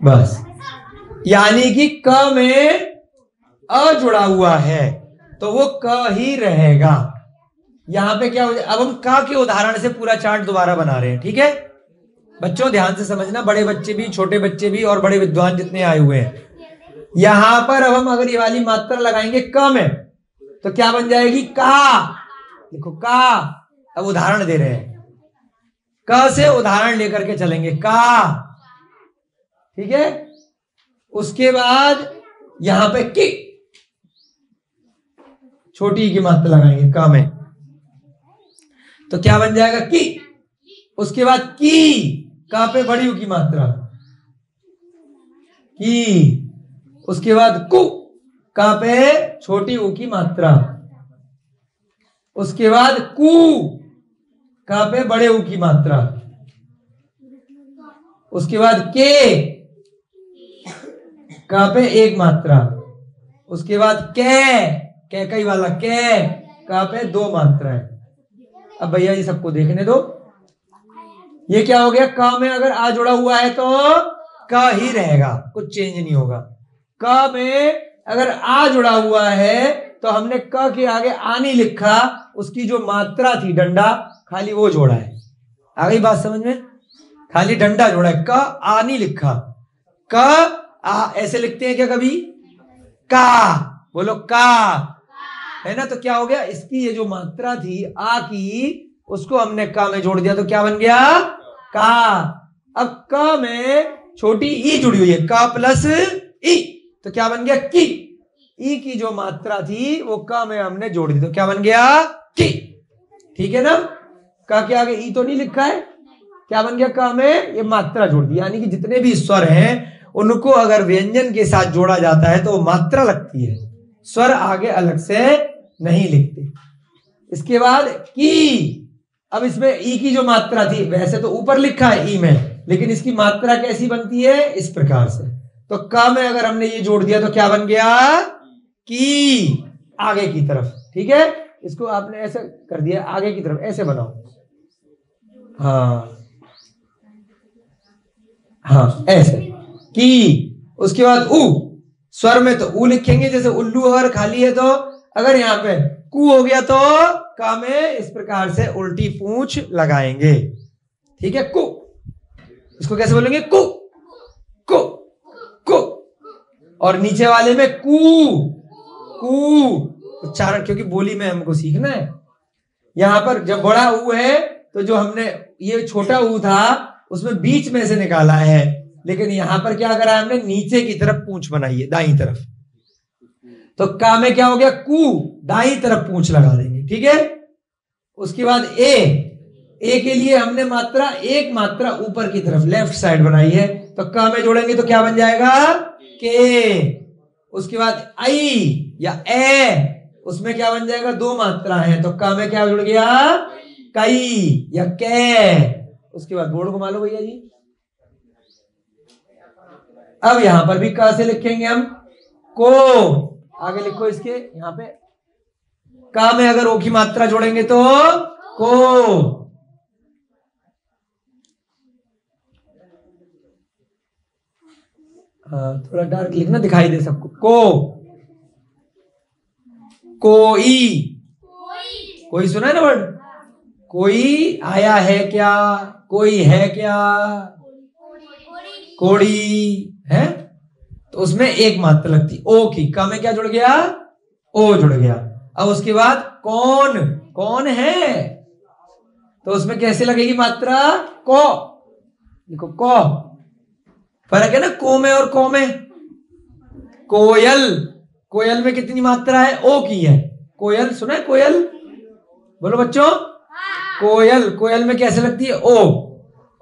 बस, यानी कि क में अ जुड़ा हुआ है तो वो क ही रहेगा। यहां पे क्या हो जाए, अब हम क के उदाहरण से पूरा चार्ट दोबारा बना रहे हैं, ठीक है। बच्चों ध्यान से समझना, बड़े बच्चे भी, छोटे बच्चे भी और बड़े विद्वान जितने आए हुए हैं। यहां पर अब हम अगर ये वाली मात्रा लगाएंगे क में तो क्या बन जाएगी, का। देखो का, अब उदाहरण दे रहे हैं, क से उदाहरण लेकर के चलेंगे, का, ठीक है। उसके बाद यहां पे की, छोटी की मात्रा लगाएंगे का में तो क्या बन जाएगा, की। उसके बाद की, का पे बड़ी की मात्रा, की। उसके बाद कु, का पे छोटी ऊ की मात्रा। उसके बाद कु, का पे बड़े ऊ की मात्रा। उसके बाद के, का पे एक मात्रा। उसके बाद कै कई वाला कै, का पे दो मात्रा है। अब भैया ये सबको देखने दो, ये क्या हो गया, क में अगर आ जुड़ा हुआ है तो क ही रहेगा, कुछ चेंज नहीं होगा। क में अगर आ जुड़ा हुआ है तो हमने क के आगे आ नहीं लिखा, उसकी जो मात्रा थी डंडा, खाली वो जोड़ा है। आ गई बात समझ में, खाली डंडा जोड़ा है, क आ नहीं लिखा। क आ ऐसे लिखते हैं क्या कभी, का, बोलो का, है ना। तो क्या हो गया, इसकी ये जो मात्रा थी आ की, उसको हमने का में जोड़ दिया तो क्या बन गया, का। अब क में छोटी ई जुड़ी हुई है, का प्लस ई, तो क्या बन गया, की। ई की जो मात्रा थी वो क में हमने जोड़ दी तो क्या बन गया, की। ठीक है ना, क के आगे ई तो नहीं लिखा है, क्या बन गया, क में ये मात्रा जोड़ दी। यानी कि जितने भी स्वर हैं उनको अगर व्यंजन के साथ जोड़ा जाता है तो वो मात्रा लगती है, स्वर आगे अलग से नहीं लिखते। इसके बाद की, अब इसमें ई की जो मात्रा थी, वैसे तो ऊपर लिखा है ई में, लेकिन इसकी मात्रा कैसी बनती है, इस प्रकार से। तो क में अगर हमने ये जोड़ दिया तो क्या बन गया, की, आगे की तरफ। ठीक है, इसको आपने ऐसे कर दिया, आगे की तरफ ऐसे बनाओ। हाँ हाँ, ऐसे की। उसके बाद उ, स्वर में तो उ लिखेंगे, जैसे उल्लू अगर खाली है तो, अगर यहाँ पे कु हो गया तो का में इस प्रकार से उल्टी पूंछ लगाएंगे। ठीक है, कु, इसको कैसे बोलेंगे, कु, कु, कु। और नीचे वाले में कु, कु उच्चारण, क्योंकि बोली में हमको सीखना है। यहां पर जब बड़ा ऊ है तो जो हमने ये छोटा ऊ था उसमें बीच में से निकाला है, लेकिन यहां पर क्या करा है हमने, नीचे की तरफ पूंछ बनाई है, दाईं तरफ। तो का में क्या हो गया, कु, दाईं तरफ पूंछ लगा देंगे। ठीक है, उसके बाद ए के लिए हमने मात्रा, एक मात्रा ऊपर की तरफ लेफ्ट साइड बनाई है, तो का में जोड़ेंगे तो क्या बन जाएगा, के। उसके बाद आई या ए, उसमें क्या बन जाएगा, दो मात्रा है, तो का में क्या जुड़ गया, कई या के। उसके बाद बोर्ड घुमा लो भैया जी। अब यहां पर भी का से लिखेंगे हम, को, आगे लिखो इसके, यहां पे का में अगर ओ की मात्रा जोड़ेंगे तो को। थोड़ा डार्क लिखना, दिखाई दे सबको। को, कोई, कोई सुना है ना वर्ड, कोई आया है क्या, कोई है क्या, कोड़ी है, तो उसमें एक मात्रा लगती ओ की, का में क्या जुड़ गया, ओ जुड़ गया। अब उसके बाद कौन, कौन है, तो उसमें कैसे लगेगी मात्रा, को। देखो को, फर्क है ना को में और को में। कोयल, कोयल में कितनी मात्रा है, ओ की है। कोयल सुना है, कोयल, बोलो बच्चों, कोयल, कोयल में कैसे लगती है, ओ,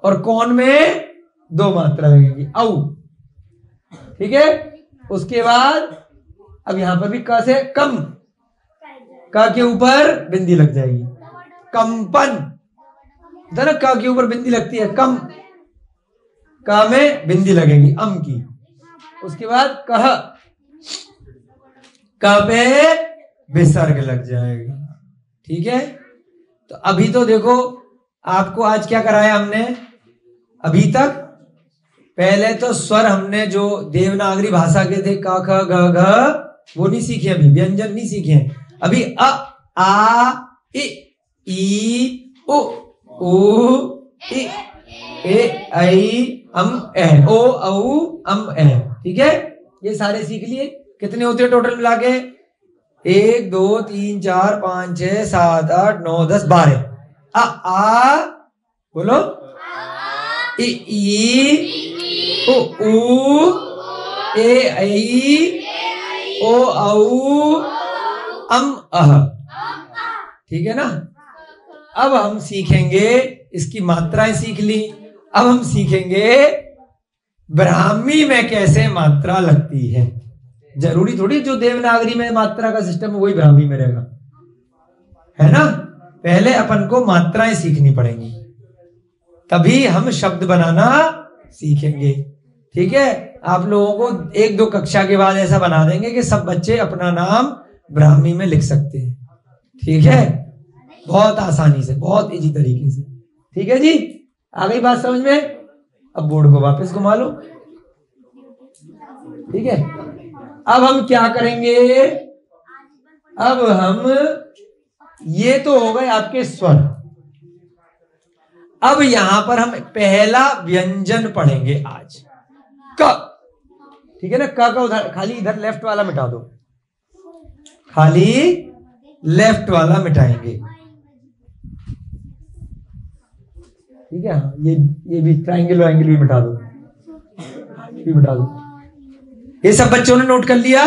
और कौन में दो मात्रा लगेगी, औ। ठीक है, उसके बाद अब यहां पर भी क से कम, क के ऊपर बिंदी लग जाएगी, कंपन, ना क के ऊपर बिंदी लगती है, कम, क में बिंदी लगेगी अम की। उसके बाद कह, क पे विसर्ग लग जाएगा। ठीक है, तो अभी तो देखो आपको आज क्या कराया हमने, अभी तक पहले तो स्वर हमने जो देवनागरी भाषा के थे क ख ग घ वो नहीं सीखे, अभी व्यंजन नहीं सीखे। अभी अ आ इ ई उ ऊ इ ए ऐ अम ए, ओ औ अम ए। ठीक है, ये सारे सीख लिए। कितने होते हैं टोटल मिला के, 1 2 3 4 5 6 7 8 9 10 12। आ बोलो, इ ई उ ऊ ए ऐ ओ औ अम अह। ठीक है ना। अब हम सीखेंगे, इसकी मात्राएं सीख ली, अब हम सीखेंगे ब्राह्मी में कैसे मात्रा लगती है। जरूरी थोड़ी जो देवनागरी में मात्रा का सिस्टम है वही ब्राह्मी में रहेगा, है ना। पहले अपन को मात्राएं सीखनी पड़ेंगी, तभी हम शब्द बनाना सीखेंगे। ठीक है, आप लोगों को 1-2 कक्षा के बाद ऐसा बना देंगे कि सब बच्चे अपना नाम ब्राह्मी में लिख सकते हैं। ठीक है, बहुत आसानी से, बहुत इजी तरीके से। ठीक है जी, आ गई बात समझ में। अब बोर्ड को वापस घुमा लो। ठीक है, अब हम क्या करेंगे, अब हम, ये तो हो गए आपके स्वर। अब यहां पर हम पहला व्यंजन पढ़ेंगे आज, क। ठीक है ना, क का उधर खाली इधर लेफ्ट वाला मिटा दो, खाली लेफ्ट वाला मिटाएंगे। ठीक है, ये भी ट्रायंगल वायंगल भी मिटा दो, भी मिटा दो। ये सब बच्चों ने नोट कर लिया।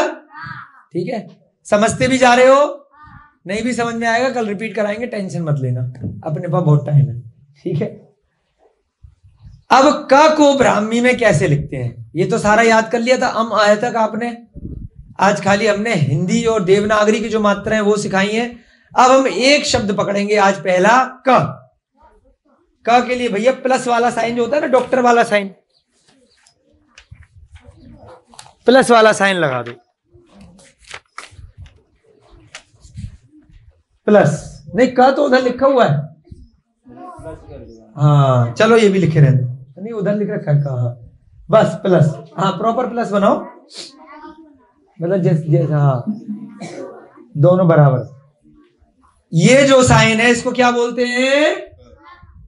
ठीक है, समझते भी जा रहे हो, नहीं भी समझ में आएगा कल रिपीट कराएंगे, टेंशन मत लेना, अपने पास बहुत टाइम है। ठीक है, अब क को ब्राह्मी में कैसे लिखते हैं ये तो सारा याद कर लिया था, अम आया तक आपने। आज खाली हमने हिंदी और देवनागरी की जो मात्राएं वो सिखाई हैं। अब हम एक शब्द पकड़ेंगे आज, पहला क। क के लिए भैया प्लस वाला साइन जो होता है ना, डॉक्टर वाला साइन, प्लस वाला साइन लगा दो। प्लस नहीं, क तो उधर लिखा हुआ है। हाँ चलो ये भी लिखे रहने, नहीं उधर लिख रखा है कहा, बस प्लस। हाँ प्रॉपर प्लस बनाओ, मतलब जैसे हाँ दोनों बराबर। ये जो साइन है इसको क्या बोलते हैं,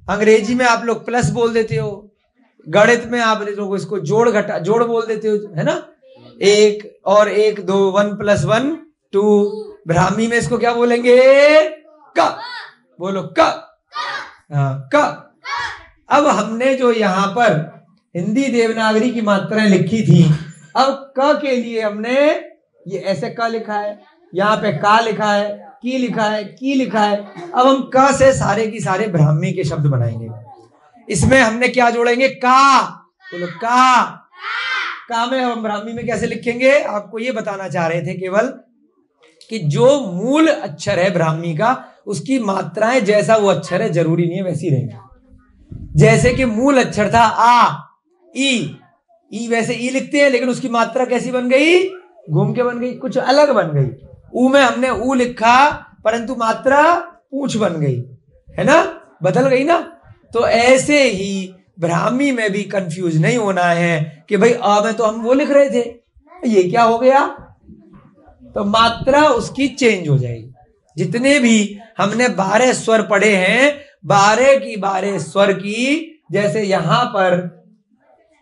अंग्रेजी में आप लोग प्लस बोल देते हो, गणित में आप लोग इसको जोड़ घटा जोड़ बोल देते हो, है ना। 1 और 1 2, 1 + 1 2। ब्राह्मी में इसको क्या बोलेंगे, क। बोलो क। हाँ क। अब हमने जो यहां पर हिंदी देवनागरी की मात्राएं लिखी थी, अब क के लिए हमने ये ऐसे क लिखा है, यहाँ पे का लिखा है, की लिखा है, की लिखा है। अब हम क से सारे की सारे ब्राह्मी के शब्द बनाएंगे। इसमें हमने क्या जोड़ेंगे, का। बोलो का में हम ब्राह्मी में कैसे लिखेंगे, आपको ये बताना चाह रहे थे केवल कि जो मूल अक्षर है ब्राह्मी का, उसकी मात्राएं जैसा वो अक्षर है जरूरी नहीं है वैसी रहेंगी। जैसे कि मूल अक्षर था आ, ई वैसे ई लिखते हैं, लेकिन उसकी मात्रा कैसी बन गई, घूम के बन गई, कुछ अलग बन गई। ऊ में हमने ऊ लिखा, परंतु मात्रा पूंछ बन गई, है ना, बदल गई ना। तो ऐसे ही ब्राह्मी में भी कंफ्यूज नहीं होना है कि भाई अ में तो हम वो लिख रहे थे, ये क्या हो गया, तो मात्रा उसकी चेंज हो जाएगी। जितने भी हमने 12 स्वर पढ़े हैं, 12 की 12 स्वर की, जैसे यहां पर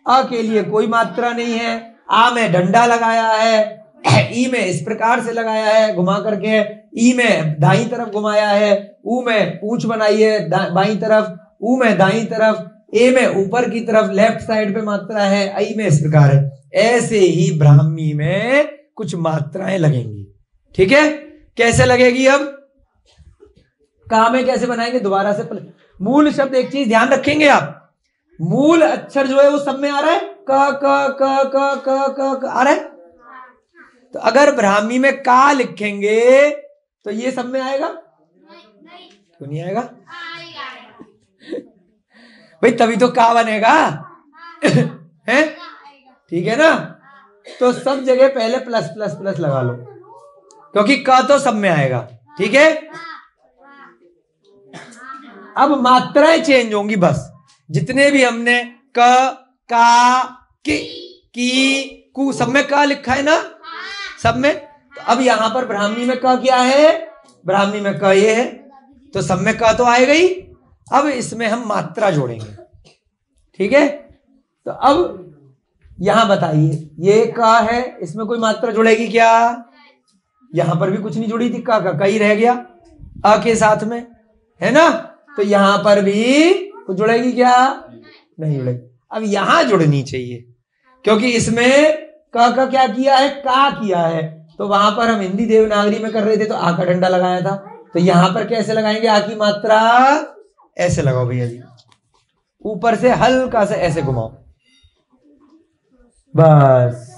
अ के लिए कोई मात्रा नहीं है, आ में डंडा लगाया है, ई में इस प्रकार से लगाया है घुमा करके, ई में दाईं तरफ घुमाया है, ऊ में पूंछ बनाई है बाईं तरफ, ऊ में दाईं तरफ, ए में ऊपर की तरफ लेफ्ट साइड पे मात्रा है, आई में इस प्रकार है। ऐसे ही ब्राह्मी में कुछ मात्राएं लगेंगी। ठीक है, कैसे लगेगी, अब का में कैसे बनाएंगे, दोबारा से मूल शब्द। एक चीज ध्यान रखेंगे आप, मूल अक्षर जो है वो सब में आ रहा है, क क क क क क आ रहा है, तो अगर ब्राह्मी में का लिखेंगे तो ये सब में आएगा? क्यों नहीं आएगा भाई? तभी तो का बनेगा है, ठीक है ना? तो सब जगह पहले प्लस प्लस प्लस लगा लो, क्योंकि का तो सब में आएगा, ठीक है? अब मात्राएं चेंज होंगी बस। जितने भी हमने क, का, की, कु, सब में का लिखा है ना, सब में। तो अब यहां पर ब्राह्मी में का क्या है? ब्राह्मी में का ये है, तो सब में का तो आएगा ही। अब इसमें हम मात्रा जोड़ेंगे, ठीक है? तो अब यहां बताइए, ये का है, इसमें कोई मात्रा जुड़ेगी क्या? यहां पर भी कुछ नहीं जुड़ी थी, का ही रह गया अ के साथ में, है ना? तो यहां पर भी कुछ जुड़ेगी क्या? नहीं जुड़ेगी। अब यहां जुड़नी चाहिए, क्योंकि इसमें का क्या किया है? का किया है। तो वहां पर हम हिंदी देवनागरी में कर रहे थे तो आ का डंडा लगाया था, तो यहां पर कैसे लगाएंगे? आ की मात्रा ऐसे लगाओ भैया जी, ऊपर से हल्का से ऐसे घुमाओ, बस।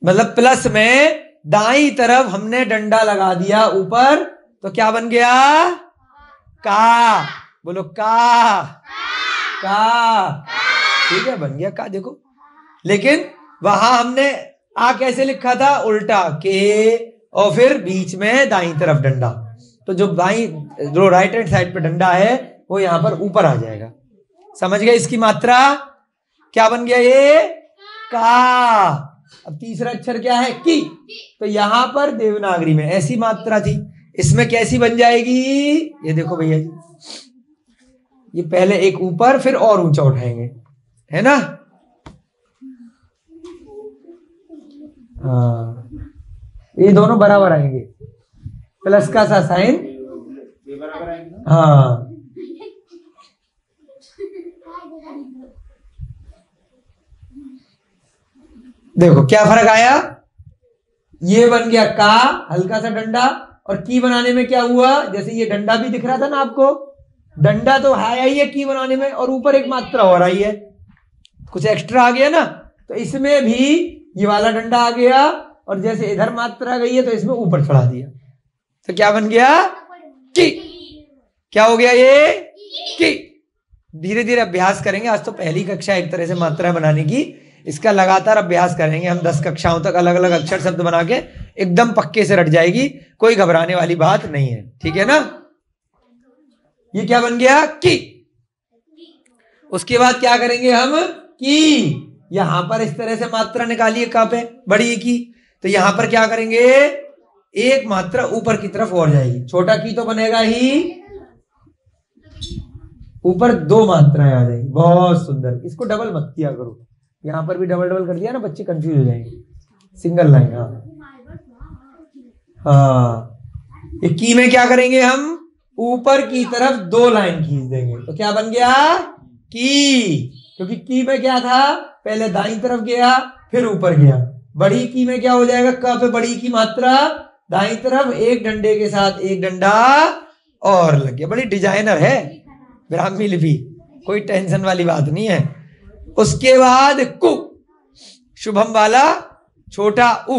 मतलब प्लस में दाईं तरफ हमने डंडा लगा दिया ऊपर, तो क्या बन गया? का। बोलो का, ठीक है, बन गया का। देखो, लेकिन वहां हमने आ कैसे लिखा था? उल्टा के, और फिर बीच में दाईं तरफ डंडा। तो जो राइट हैंड साइड पे डंडा है वो यहां पर ऊपर आ जाएगा। समझ गए? इसकी मात्रा क्या बन गया? ये का। अब तीसरा अक्षर क्या है? की। तो यहां पर देवनागरी में ऐसी मात्रा थी, इसमें कैसी बन जाएगी? ये देखो भैया जी, ये पहले एक ऊपर फिर और ऊंचा उठाएंगे, है ना? हाँ, ये दोनों बराबर आएंगे, प्लस का सा साइन, हाँ। देखो क्या फर्क आया? ये बन गया का, हल्का सा डंडा, और की बनाने में क्या हुआ? जैसे ये डंडा भी दिख रहा था ना आपको, डंडा तो है ही है की बनाने में, और ऊपर एक मात्रा और आई है, कुछ एक्स्ट्रा आ गया ना। तो इसमें भी ये वाला डंडा आ गया, और जैसे इधर मात्रा गई है तो इसमें ऊपर चढ़ा दिया, तो क्या बन गया? की। क्या हो गया ये? की। धीरे धीरे अभ्यास करेंगे। आज तो पहली कक्षा एक तरह से मात्रा बनाने की, इसका लगातार अभ्यास करेंगे हम 10 कक्षाओं तक, अलग अलग अक्षर शब्द बना के एकदम पक्के से रट जाएगी, कोई घबराने वाली बात नहीं है, ठीक है ना? ये क्या बन गया? की। उसके बाद क्या करेंगे हम? की। यहां पर इस तरह से मात्रा निकालिए का पे, बड़ी की। तो यहां पर क्या करेंगे? एक मात्रा ऊपर की तरफ और जाएगी, छोटा की तो बनेगा ही, ऊपर 2 मात्राएं आ जाएंगी। बहुत सुंदर। इसको डबल मत किया करो, यहां पर भी डबल डबल कर दिया ना बच्चे कंफ्यूज हो जाएंगे। सिंगल लाइन, हाँ। ये की में क्या करेंगे हम? ऊपर की तरफ 2 लाइन खींच देंगे, तो क्या बन गया? की। क्योंकि की में क्या था? पहले दाईं तरफ गया फिर ऊपर गया। बड़ी की में क्या हो जाएगा? क पे बड़ी की मात्रा दाईं तरफ, एक डंडे के साथ एक डंडा और लग गया। बड़ी डिजाइनर है ब्राह्मी लिपि, कोई टेंशन वाली बात नहीं है। उसके बाद कु, शुभम वाला छोटा उ,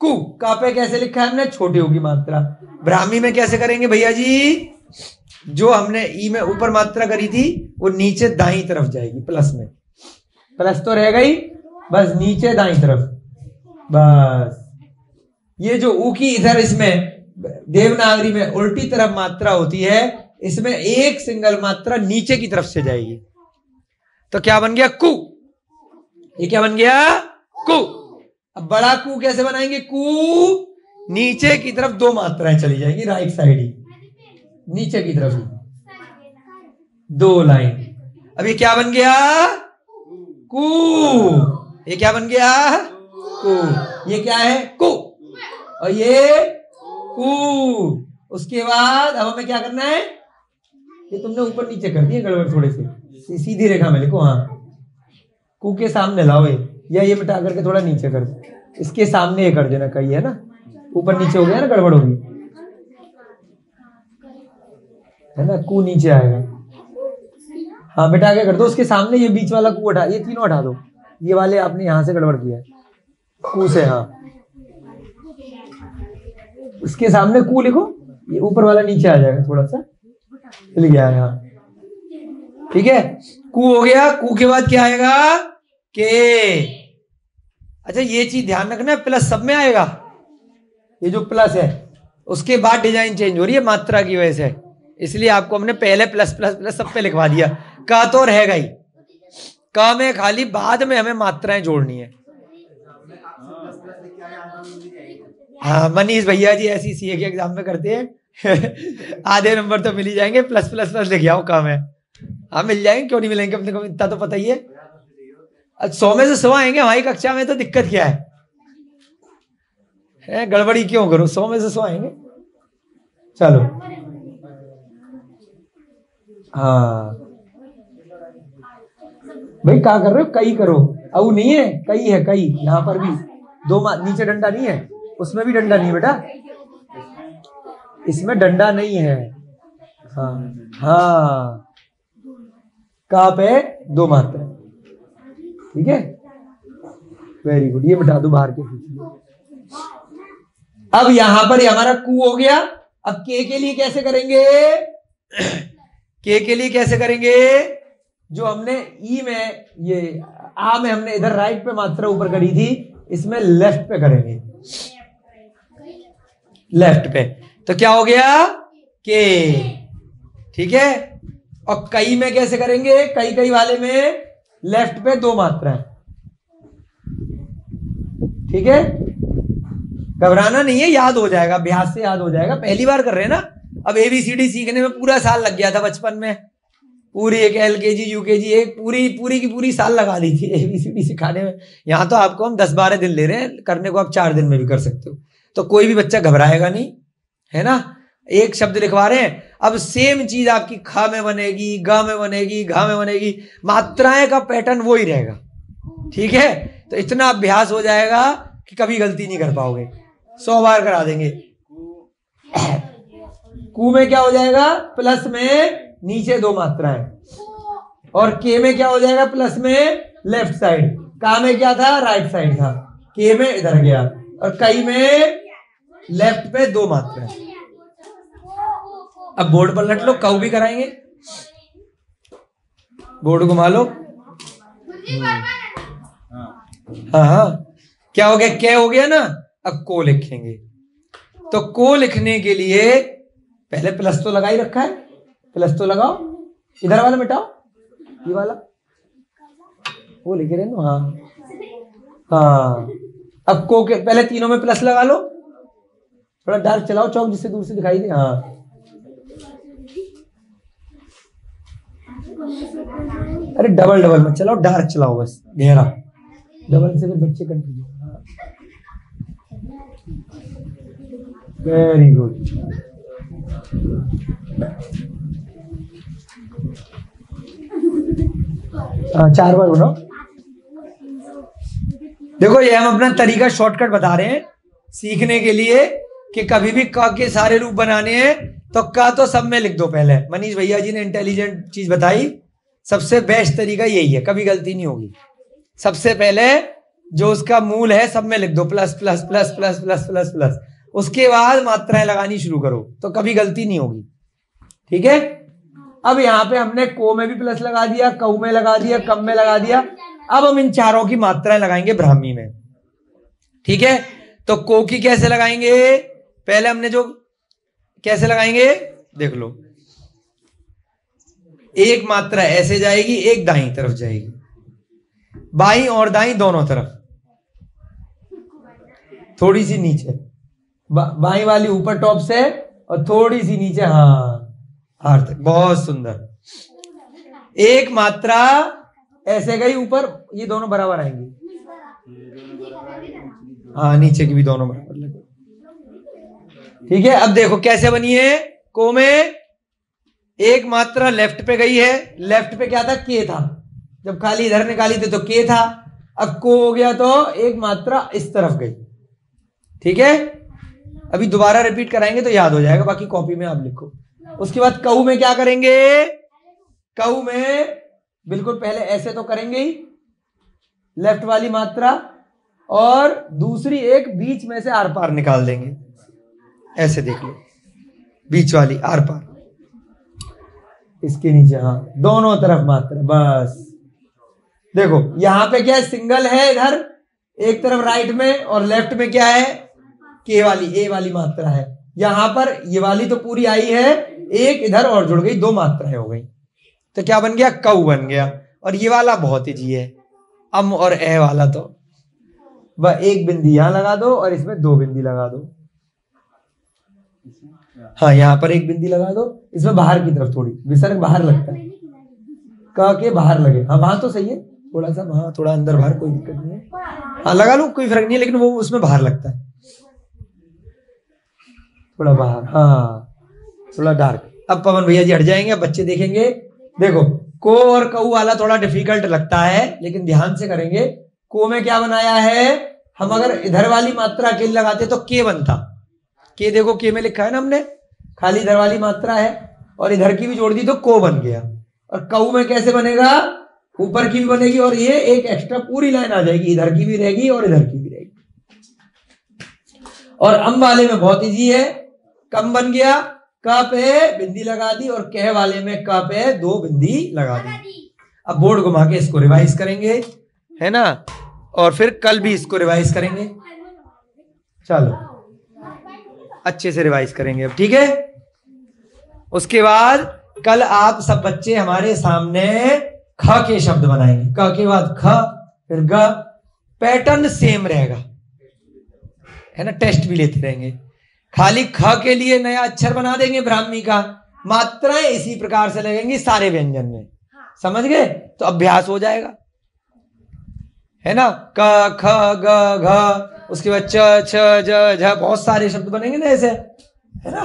कु। का पे कैसे लिखा है हमने? छोटे उ की मात्रा। ब्राह्मी में कैसे करेंगे भैया जी? जो हमने ई में ऊपर मात्रा करी थी वो नीचे दाईं तरफ जाएगी, प्लस में। प्लस तो रह गई, बस नीचे दाईं तरफ, बस। ये जो ऊ की इधर इसमें देवनागरी में उल्टी तरफ मात्रा होती है, इसमें एक सिंगल मात्रा नीचे की तरफ से जाएगी, तो क्या बन गया? कु। ये क्या बन गया? कु। अब बड़ा कु कैसे बनाएंगे? कु नीचे की तरफ 2 मात्राएं चली जाएंगी, राइट साइड ही, नीचे की तरफ ही 2 लाइन। अब ये क्या बन गया? कु। ये क्या बन गया? कु। ये क्या है? कु। और ये कु। उसके बाद अब हमें क्या करना है? ये तुमने ऊपर नीचे कर दिए गड़बड़, थोड़े से सीधी रेखा में लिखो। हाँ, कु के सामने लाओ ये, या ये मिटा करके थोड़ा नीचे कर दो, इसके सामने ये कर देना, कहीं है ना ऊपर नीचे हो गया ना, गड़बड़ होगी, है ना? कु नीचे आएगा। हाँ, मिटा के कर दो, उसके सामने ये बीच वाला कु हटा, ये तीनों हटा दो, ये वाले आपने यहां से गड़बड़ किया है, कू से, हाँ उसके सामने कू लिखो, ये ऊपर वाला नीचे आ जाएगा, थोड़ा सा मिल गया है, हाँ ठीक है। कू हो गया, कू के बाद क्या आएगा, के। अच्छा ये चीज ध्यान रखना, प्लस सब में आएगा, ये जो प्लस है उसके बाद डिजाइन चेंज हो रही है मात्रा की वजह से, इसलिए आपको हमने पहले प्लस प्लस प्लस सब पे लिखवा दिया। का तो रहेगा ही, का में खाली बाद में हमें मात्राएं जोड़नी है। हाँ मनीष भैया जी ऐसी सीए के एग्जाम में करते हैं आधे नंबर तो मिल ही जाएंगे, प्लस प्लस प्लस लिख आओ काम है। हाँ मिल जाएंगे, क्यों नहीं मिलेंगे, अपने को इतना तो पता ही है। 100 में से 100 आएंगे हमारी कक्षा में, तो दिक्कत क्या है गड़बड़ी क्यों करो, 100 में से 100 आएंगे। चलो हाँ भाई क्या कर रहे हो, कई करो, अब नहीं है कई है, कई यहाँ पर भी दो नीचे डंडा नहीं है, उसमें भी डंडा नहीं है बेटा, इसमें डंडा नहीं है। हाँ हाँ कहाँ पे 2 मात्रा, ठीक है वेरी गुड, ये बिठा दो बाहर के पीछे। अब यहां पर हमारा कू हो गया। अब के लिए कैसे करेंगे, के लिए कैसे करेंगे, जो हमने ई में ये आ में हमने इधर राइट पे मात्रा ऊपर करी थी, इसमें लेफ्ट पे करेंगे, लेफ्ट पे, तो क्या हो गया के, ठीक है। और कई में कैसे करेंगे, कई वाले में लेफ्ट पे 2 मात्रा है, ठीक है। घबराना नहीं है, याद हो जाएगा, अभ्यास से याद हो जाएगा, पहली बार कर रहे हैं ना। अब ABCD सीखने में पूरा साल लग गया था बचपन में, पूरी एक LKG UKG एक पूरी की पूरी साल लगा दी थी ABCD सिखाने में। यहाँ तो आपको हम 10-12 दिन ले रहे हैं करने को, आप 4 दिन में भी कर सकते हो, तो कोई भी बच्चा घबराएगा नहीं, है ना। एक शब्द लिखवा रहे हैं, अब सेम चीज आपकी खा में बनेगी, गा में बनेगी, घा में बनेगी, मात्राएं का पैटर्न वो ही रहेगा, ठीक है। तो इतना अभ्यास हो जाएगा कि कभी गलती नहीं कर पाओगे, 100 बार करा देंगे। कू में क्या हो जाएगा, प्लस में नीचे 2 मात्राएं, और के में क्या हो जाएगा, प्लस में लेफ्ट साइड, का में क्या था, राइट साइड था, के में इधर गया, और कई में लेफ्ट पे 2 मात्राएं। अब बोर्ड पर लट लो, कऊ भी कराएंगे, बोर्ड घुमा लो। हाँ हाँ क्या हो गया, क्या हो गया ना। अब को लिखेंगे, तो को लिखने के लिए पहले प्लस तो लगा ही रखा है, प्लस तो लगाओ, इधर वाला मिटाओ, ये वाला वो लिखे रहे ना, हाँ हाँ। अब को के पहले तीनों में प्लस लगा लो, थोड़ा डार्क चलाओ चौक, जिससे दूर से दिखाई दे, हाँ। अरे डबल मत चलाओ, डार्क चलाओ बस, गहरा, डबल से फिर बच्चे कंफ्यूज। वेरी गुड, हाँ 4 बार बनाओ। देखो ये हम अपना तरीका शॉर्टकट बता रहे हैं सीखने के लिए, कि कभी भी क के सारे रूप बनाने हैं तो क तो सब में लिख दो पहले। मनीष भैया जी ने इंटेलिजेंट चीज बताई, सबसे बेस्ट तरीका यही है, कभी गलती नहीं होगी। सबसे पहले जो उसका मूल है सब में लिख दो, plus plus plus plus plus plus plus, उसके बाद मात्राएं लगानी शुरू करो, तो कभी गलती नहीं होगी, ठीक है। अब यहाँ पे हमने को में भी प्लस लगा दिया, कऊ में लगा दिया, कम में लगा दिया। अब हम इन चारों की मात्राएं लगाएंगे ब्राह्मी में, ठीक है। तो को की कैसे लगाएंगे, पहले हमने जो कैसे लगाएंगे देख लो, एक मात्रा ऐसे जाएगी, एक दाईं तरफ जाएगी, बाईं और दाईं दोनों तरफ, थोड़ी सी नीचे, बाईं वाली ऊपर टॉप से और थोड़ी सी नीचे, हाँ हार तक, बहुत सुंदर। एक मात्रा ऐसे गई ऊपर, ये दोनों बराबर आएंगी, हाँ नीचे की भी दोनों बराबर लगे, ठीक है। अब देखो कैसे बनी है, को में एक मात्रा लेफ्ट पे गई है, लेफ्ट पे क्या था, के था, जब खाली इधर निकाली थी तो के था, अब को हो गया तो एक मात्रा इस तरफ गई, ठीक है। अभी दोबारा रिपीट कराएंगे तो याद हो जाएगा, बाकी कॉपी में आप लिखो। उसके बाद कऊ में क्या करेंगे, कऊ में बिल्कुल पहले ऐसे तो करेंगे ही, लेफ्ट वाली मात्रा, और दूसरी एक बीच में से आर पार निकाल देंगे। ऐसे देख लो, बीच वाली आर पार, इसके नीचे, हाँ दोनों तरफ मात्रा। बस देखो यहां पे क्या है, सिंगल है इधर एक तरफ राइट में, और लेफ्ट में क्या है, के वाली ए वाली मात्रा है। यहां पर ये वाली तो पूरी आई है, एक इधर और जुड़ गई, दो मात्राएं हो गई, तो क्या बन गया, कऊ बन गया। और ये वाला बहुत इजी है, अम और ए वाला, तो वह एक बिंदी यहां लगा दो और इसमें दो बिंदी लगा दो। हाँ यहां पर एक बिंदी लगा दो, इसमें बाहर की तरफ थोड़ी विसर्ग बाहर लगता है, क के बाहर लगे। हाँ वहां तो सही है, थोड़ा सा वहां थोड़ा अंदर बाहर, कोई दिक्कत नहीं है, हाँ लगा लो कोई फर्क नहीं है, लेकिन वो उसमें बाहर लगता है थोड़ा बाहर, हाँ थोड़ा डार्क। अब पवन भैया जी हट जाएंगे, अब बच्चे देखेंगे। देखो को और कऊ वाला थोड़ा डिफिकल्ट लगता है, लेकिन ध्यान से करेंगे। को में क्या बनाया है, हम अगर इधर वाली मात्रा के लगाते तो के बनता, के देखो के में लिखा है ना हमने, खाली इधर वाली मात्रा है और इधर की भी जोड़ दी तो को बन गया। और कऊ में कैसे बनेगा, ऊपर की भी बनेगी और ये एक एक्स्ट्रा पूरी लाइन आ जाएगी, इधर की भी रहेगी और इधर की भी रहेगी। और अम वाले में बहुत इजी है, कम बन गया, क पे बिंदी लगा दी, और कह वाले में क पे दो बिंदी लगा दी। अब बोर्ड घुमा के इसको रिवाइज करेंगे, है ना, और फिर कल भी इसको रिवाइज करेंगे। चलो अच्छे से रिवाइज करेंगे अब, ठीक है। उसके बाद कल आप सब बच्चे हमारे सामने ख के शब्द बनाएंगे, क के बाद ख, फिर ग। पैटर्न सेम रहेगा, है ना, टेस्ट भी लेते रहेंगे। खाली ख के लिए नया अक्षर बना देंगे ब्राह्मी का, मात्राएं इसी प्रकार से लगेंगी सारे व्यंजन में, समझ गए, तो अभ्यास हो जाएगा, है ना। क ख ग घ, उसके बाद च छ ज झ, बहुत सारे शब्द बनेंगे ना ऐसे, है ना,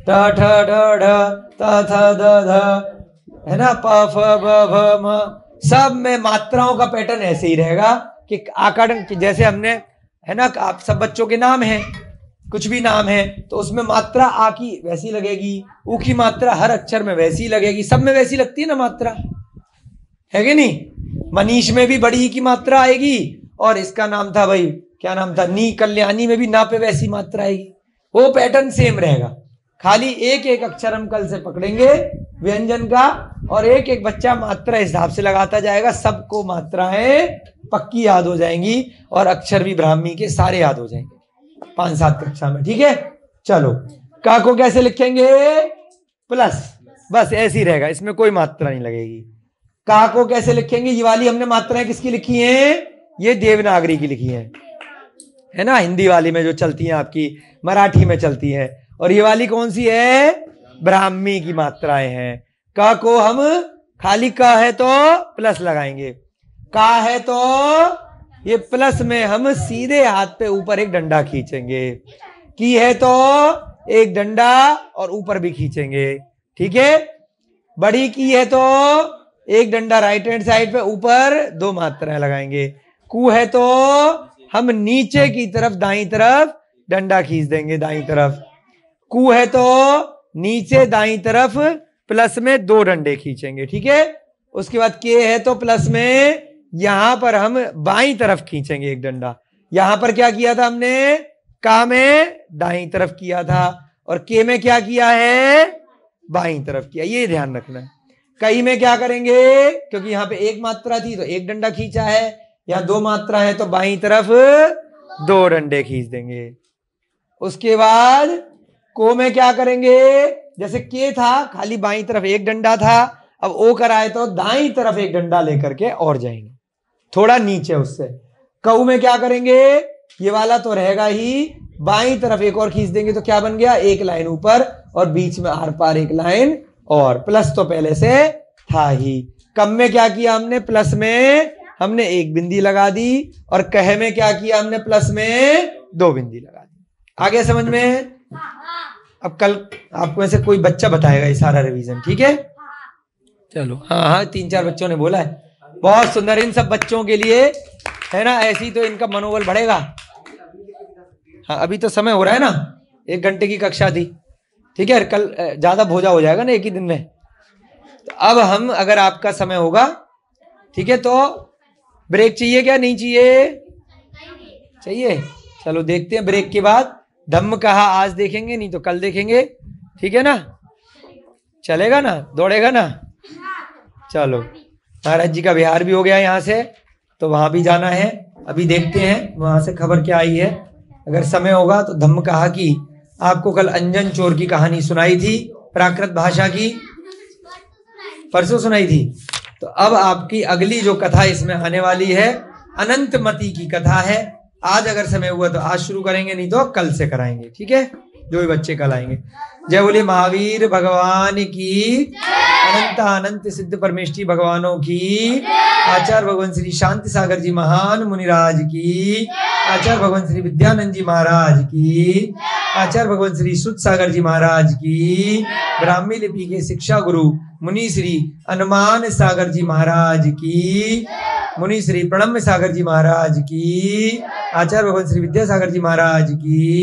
ट ठ ड ढ त थ द ध, है ना, प फ ब भ म, सब में मात्राओं का पैटर्न ऐसे ही रहेगा कि आकरण, जैसे हमने, है ना, आप सब बच्चों के नाम हैं, कुछ भी नाम है तो उसमें मात्रा आ की वैसी लगेगी, ऊ की मात्रा हर अक्षर में वैसी लगेगी, सब में वैसी लगती है ना मात्रा, है कि नहीं। मनीष में भी बड़ी की मात्रा आएगी, और इसका नाम था भाई, क्या नाम था, नी, कल्याणी में भी ना पे वैसी मात्रा आएगी, वो पैटर्न सेम रहेगा। खाली एक एक अक्षर हम कल से पकड़ेंगे व्यंजन का, और एक एक बच्चा मात्रा हिसाब से लगाता जाएगा, सबको मात्राएं पक्की याद हो जाएंगी और अक्षर भी ब्राह्मी के सारे याद हो जाएंगे 5-7 कक्षा में, ठीक है। चलो का को कैसे लिखेंगे, प्लस, बस ऐसे ही रहेगा, इसमें कोई मात्रा नहीं लगेगी। का को कैसे लिखेंगे, ये वाली हमने मात्राएं किसकी लिखी हैं, ये देवनागरी की लिखी है ना, हिंदी वाली में जो चलती है आपकी, मराठी में चलती है, और ये वाली कौन सी है, ब्राह्मी की मात्राएं हैं। का को हम खाली का है तो प्लस लगाएंगे, का है तो ये प्लस में हम सीधे हाथ पे ऊपर एक डंडा खींचेंगे, की है तो एक डंडा और ऊपर भी खींचेंगे, ठीक है। बड़ी की है तो एक डंडा राइट हैंड साइड पे ऊपर दो मात्राएं लगाएंगे। कू है तो हम नीचे की तरफ दाईं तरफ डंडा खींच देंगे, दाईं तरफ। कू है तो नीचे दाईं तरफ प्लस में दो डंडे खींचेंगे, ठीक है। उसके बाद के है तो प्लस में यहां पर हम बाईं तरफ खींचेंगे एक डंडा। यहां पर क्या किया था हमने, का में दाईं तरफ किया था, और के में क्या किया है, बाईं तरफ किया, ये ध्यान रखना है। कई में क्या करेंगे, क्योंकि यहां पे एक मात्रा थी तो एक डंडा खींचा है, यहां दो मात्रा है तो बाईं तरफ दो डंडे खींच देंगे। उसके बाद को में क्या करेंगे, जैसे के था खाली बाईं तरफ एक डंडा था, अब ओ कराए तो दाईं तरफ एक डंडा लेकर के और जाएंगे थोड़ा नीचे उससे। कऊ में क्या करेंगे, ये वाला तो रहेगा ही, बाईं तरफ एक और खींच देंगे तो क्या बन गया, एक लाइन ऊपर और बीच में आर पार एक लाइन, और प्लस तो पहले से था ही। कम में क्या किया हमने, प्लस में हमने एक बिंदी लगा दी, और कह में क्या किया हमने, प्लस में दो बिंदी लगा दी। आगे समझ में। अब कल आपको ऐसे कोई बच्चा बताएगा ये सारा रिवीजन, ठीक है। चलो हाँ 3-4 बच्चों ने बोला है, बहुत सुंदर। इन सब बच्चों के लिए, है ना, ऐसी तो इनका मनोबल बढ़ेगा। हाँ अभी तो समय हो रहा है ना, 1 घंटे की कक्षा थी, ठीक है। कल ज्यादा भोजा हो जाएगा ना एक ही दिन में। तो अब हम, अगर आपका समय होगा, ठीक है, तो ब्रेक चाहिए क्या, नहीं चाहिए, चाहिए? चलो देखते हैं ब्रेक के बाद। धम्म कहा आज देखेंगे, नहीं तो कल देखेंगे, ठीक है ना? चलेगा ना? दौड़ेगा ना? चलो, महाराज जी का विहार भी हो गया यहाँ से, तो वहां भी जाना है। अभी देखते हैं वहां से खबर क्या आई है। अगर समय होगा तो धम्म कहा की आपको कल अंजन चोर की कहानी सुनाई थी प्राकृत भाषा की, परसों सुनाई थी। तो अब आपकी अगली जो कथा इसमें आने वाली है अनंतमती की कथा है। आज अगर समय हुआ तो आज शुरू करेंगे, नहीं तो कल से कराएंगे, ठीक है? जो भी बच्चे कल आएंगे। जय बोले महावीर भगवान की, अनंत अनंत सिद्ध परमेष्टि भगवानों की, आचार्य भगवान श्री शांति सागर जी महान मुनिराज की, आचार्य भगवान श्री विद्यानंद जी महाराज की, आचार्य भगवान श्री सुध सागर जी महाराज की, ब्राह्मी लिपि के शिक्षा गुरु मुनि श्री अनुमान सागर जी महाराज की, मुनि श्री प्रणम्य सागर जी महाराज की, आचार्य भगवान श्री विद्यासागर जी महाराज की।